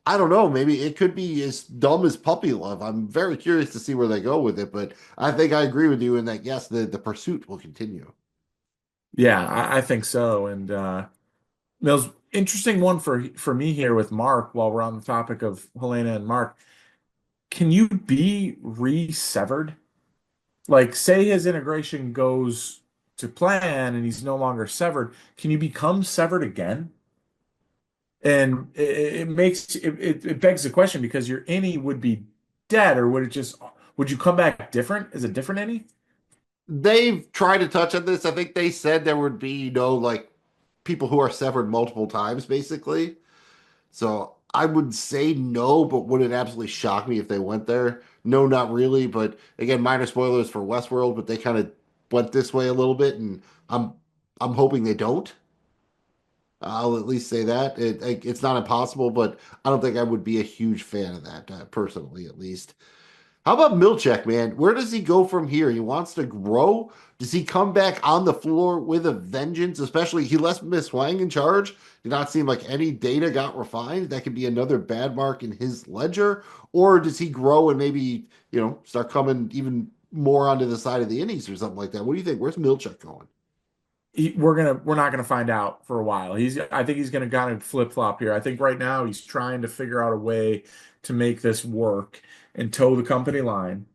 [SPEAKER 2] I don't know. Maybe it could be as dumb as puppy love. I'm very curious to see where they go with it, but I think I agree with you in that yes, the pursuit will continue.
[SPEAKER 1] Yeah, I think so. And Mills, interesting one for me here with Mark. While we're on the topic of Helena and Mark, can you be re-severed? Like, say his integration goes to plan and he's no longer severed, can you become severed again? And it begs the question because your innie would be dead, or would you come back different? Is it different innie?
[SPEAKER 2] They've tried to touch on this. I think they said there would be no like people who are severed multiple times, basically. So I would say no, but would it absolutely shock me if they went there? No, not really. But again, minor spoilers for Westworld, but they kind of went this way a little bit, and I'm I'm hoping they don't. I'll at least say that it's not impossible, but I don't think I would be a huge fan of that personally, at least. How about Milchek, man? Where does he go from here? He wants to grow. Does he come back on the floor with a vengeance? Especially, he left Miss Wang in charge. Did not seem like any data got refined. That could be another bad mark in his ledger. Or does he grow and maybe, start coming even more onto the side of the innings or something like that? What do you think? Where's Milchek going?
[SPEAKER 1] We're not gonna find out for a while. I think he's gonna kind of flip-flop here. I think right now he's trying to figure out a way to make this work and toe the company line,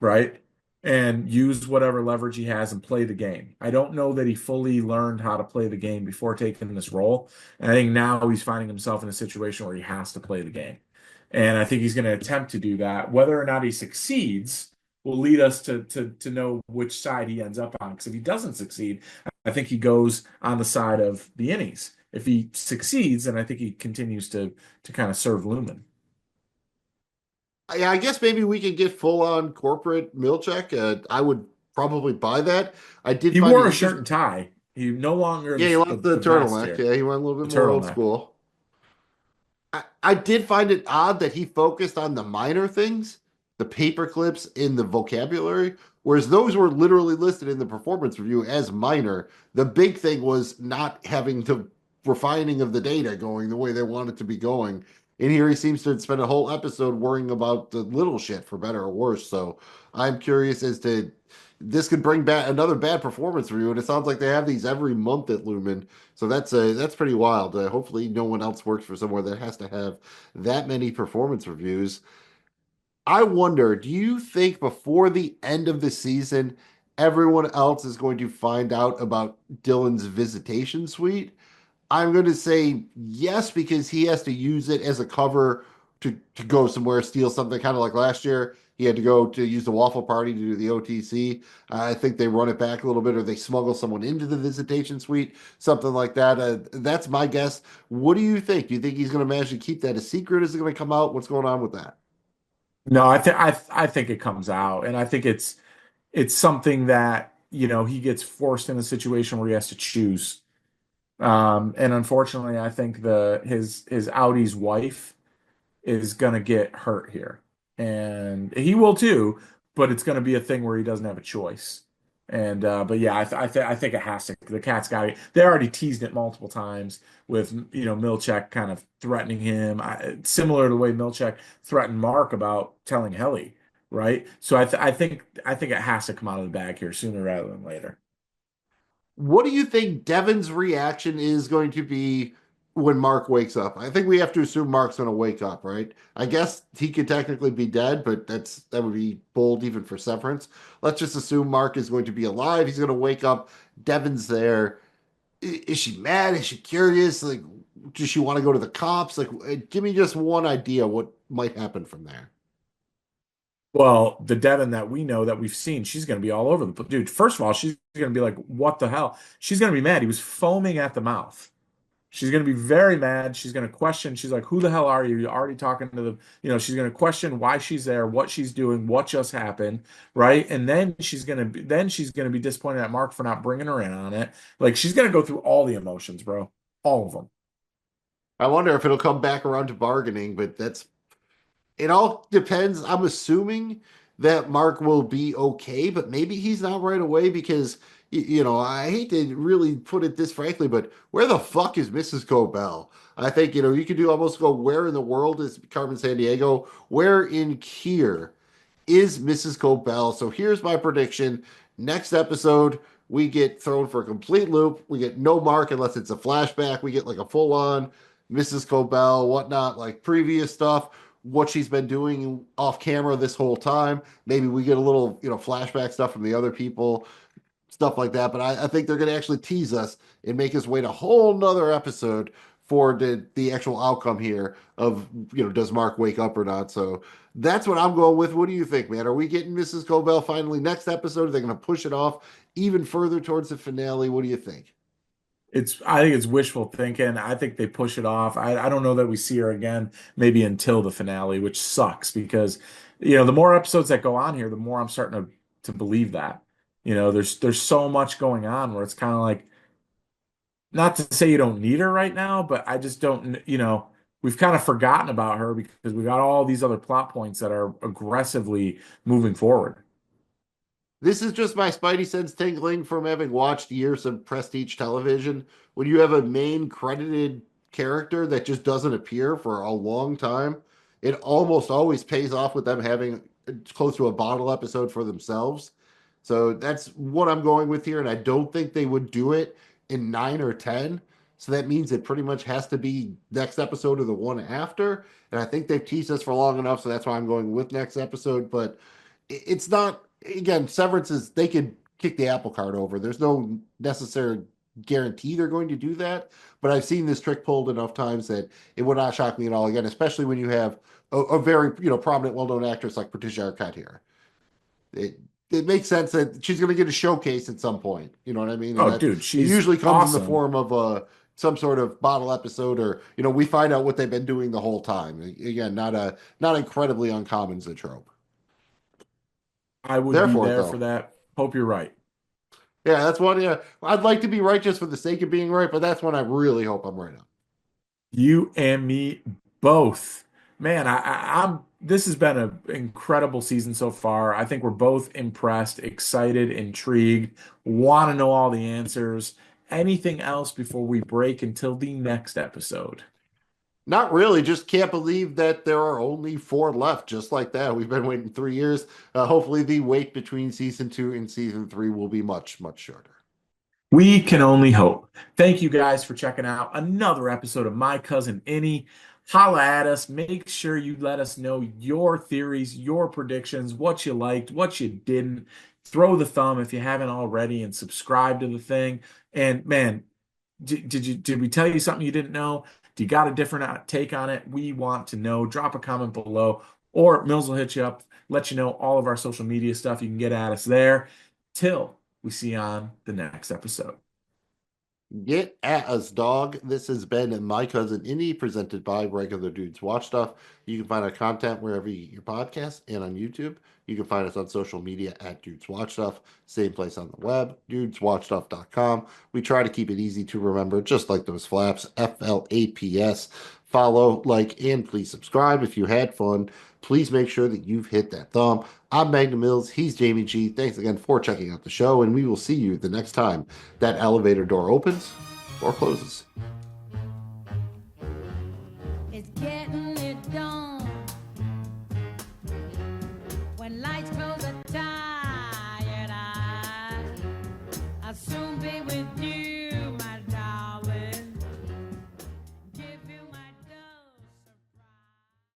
[SPEAKER 1] right? And use whatever leverage he has and play the game. I don't know that he fully learned how to play the game before taking this role. And I think now he's finding himself in a situation where he has to play the game. And I think he's going to attempt to do that. Whether or not he succeeds will lead us to know which side he ends up on. Because if he doesn't succeed, I think he goes on the side of the innies. If he succeeds, then I think he continues to kind of serve Lumen.
[SPEAKER 2] Yeah, I guess maybe we could get full on corporate Milchek. I would probably buy that. I did
[SPEAKER 1] He
[SPEAKER 2] find it
[SPEAKER 1] wore a shirt
[SPEAKER 2] interesting.
[SPEAKER 1] and tie. He no longer
[SPEAKER 2] Yeah, he
[SPEAKER 1] the,
[SPEAKER 2] went the
[SPEAKER 1] the vest
[SPEAKER 2] turtleneck.
[SPEAKER 1] here,
[SPEAKER 2] Yeah, he went a little
[SPEAKER 1] the
[SPEAKER 2] bit more old
[SPEAKER 1] turtleneck.
[SPEAKER 2] school. I did find it odd that he focused on the minor things, the paper clips in the vocabulary, whereas those were literally listed in the performance review as minor. The big thing was not having the refining of the data going the way they want it to be going. And here he seems to spend a whole episode worrying about the little shit, for better or worse. So I'm curious as to this could bring back another bad performance review, and it sounds like they have these every month at Lumen. So that's pretty wild. Hopefully, no one else works for somewhere that has to have that many performance reviews. I wonder, do you think before the end of the season, everyone else is going to find out about Dylan's visitation suite? I'm going to say yes because he has to use it as a cover to go somewhere, steal something, kind of like last year. He had to go to use the waffle party to do the OTC. I think they run it back a little bit, or they smuggle someone into the visitation suite, something like that. That's my guess. What do you think? Do you think he's going to manage to keep that a secret? Is it going to come out? What's going on with that?
[SPEAKER 1] No, I think it comes out, and I think it's something that he gets forced in a situation where he has to choose. And unfortunately, I think his Audi's wife is gonna get hurt here, and he will too. But it's gonna be a thing where he doesn't have a choice. And but yeah, I think it has to. The cat's got it. They already teased it multiple times with Milchek kind of threatening him, similar to the way Milchek threatened Mark about telling Helly, right? So I think it has to come out of the bag here sooner rather than later.
[SPEAKER 2] What do you think Devin's reaction is going to be when Mark wakes up? I think we have to assume Mark's going to wake up, right? I guess he could technically be dead, but that would be bold even for Severance. Let's just assume Mark is going to be alive. He's going to wake up. Devin's there. Is she mad? Is she curious? Like, does she want to go to the cops? Like, give me just one idea what might happen from there.
[SPEAKER 1] Well, the Devin that we know that we've seen, she's going to be all over the place. Dude, first of all, she's going to be like, what the hell? She's going to be mad. He was foaming at the mouth. She's going to be very mad. She's going to question. She's like, who the hell are you? You're already talking to the, she's going to question why she's there, what she's doing, what just happened, right? And then she's going to be disappointed at Mark for not bringing her in on it. Like she's going to go through all the emotions, bro. All of them.
[SPEAKER 2] I wonder if it'll come back around to bargaining, but it all depends. I'm assuming that Mark will be okay, but maybe he's not right away because, I hate to really put it this frankly, but where the fuck is Mrs. Cobell? I think, you could do almost go, where in the world is Carmen Sandiego? Where in Kier is Mrs. Cobell? So here's my prediction. Next episode, we get thrown for a complete loop. We get no Mark unless it's a flashback. We get like a full on Mrs. Cobell, whatnot, like previous stuff, what she's been doing off camera this whole time. Maybe we get a little, flashback stuff from the other people. stuff like that. But I think they're going to actually tease us and make us wait a whole nother episode for the actual outcome here of, does Mark wake up or not? So that's what I'm going with. What do you think, man? Are we getting Mrs. Cobell finally next episode? Are they going to push it off even further towards the finale? What do you think?
[SPEAKER 1] I think it's wishful thinking. I think they push it off. I don't know that we see her again, maybe until the finale, which sucks because, the more episodes that go on here, the more I'm starting to believe that. There's so much going on where it's kind of like, not to say you don't need her right now, but I just don't, we've kind of forgotten about her because we got all these other plot points that are aggressively moving forward.
[SPEAKER 2] This is just my spidey sense tingling from having watched years of prestige television. When you have a main credited character that just doesn't appear for a long time, it almost always pays off with them having close to a bottle episode for themselves. So that's what I'm going with here, and I don't think they would do it in 9 or 10. So that means it pretty much has to be next episode or the one after. And I think they've teased us for long enough, so that's why I'm going with next episode. But it's not, again, Severance is, they could kick the apple cart over. There's no necessary guarantee they're going to do that, but I've seen this trick pulled enough times that it would not shock me at all. Again, especially when you have a very prominent, well-known actress like Patricia Arquette here. It makes sense that she's going to get a showcase at some point. You know what I mean? And
[SPEAKER 1] Oh,
[SPEAKER 2] that
[SPEAKER 1] dude,
[SPEAKER 2] it
[SPEAKER 1] she's
[SPEAKER 2] usually comes in the
[SPEAKER 1] awesome.
[SPEAKER 2] form of some sort of bottle episode, or we find out what they've been doing the whole time. Again, not incredibly uncommon as a trope.
[SPEAKER 1] I would be
[SPEAKER 2] Therefore,
[SPEAKER 1] there for
[SPEAKER 2] though,
[SPEAKER 1] that. Hope you're right.
[SPEAKER 2] yeah, that's one. Yeah, I'd like to be right just for the sake of being right, but that's one I really hope I'm right on.
[SPEAKER 1] You and me both. Man, I'm this has been an incredible season so far. I think we're both impressed, excited, intrigued, want to know all the answers. Anything else before we break until the next episode?
[SPEAKER 2] Not really. Just can't believe that there are only four left. Just like that, we've been waiting 3 years. Hopefully, the wait between season 2 and season 3 will be much, much shorter.
[SPEAKER 1] We can only hope. Thank you guys for checking out another episode of My Cousin Innie. Holla at us. Make sure you let us know your theories, your predictions, what you liked, what you didn't. Throw the thumb if you haven't already and subscribe to the thing. And man, did we tell you something you didn't know? Do you got a different take on it? We want to know. Drop a comment below, or Mills will hit you up, let you know all of our social media stuff. You can get at us there. Till we see you on the next episode.
[SPEAKER 2] Get at us, dog. This has been My Cousin Innie, presented by Regular Dudes Watch Stuff. You can find our content wherever you get your podcasts and on YouTube. You can find us on social media at Dudes Watch Stuff. Same place on the web, dudeswatchstuff.com. We try to keep it easy to remember, just like those flaps. FLAPS. Follow, like, and please subscribe. If you had fun, please make sure that you've hit that thumb. I'm Magnum Mills. He's Jamie G. Thanks again for checking out the show, and we will see you the next time that elevator door opens or closes.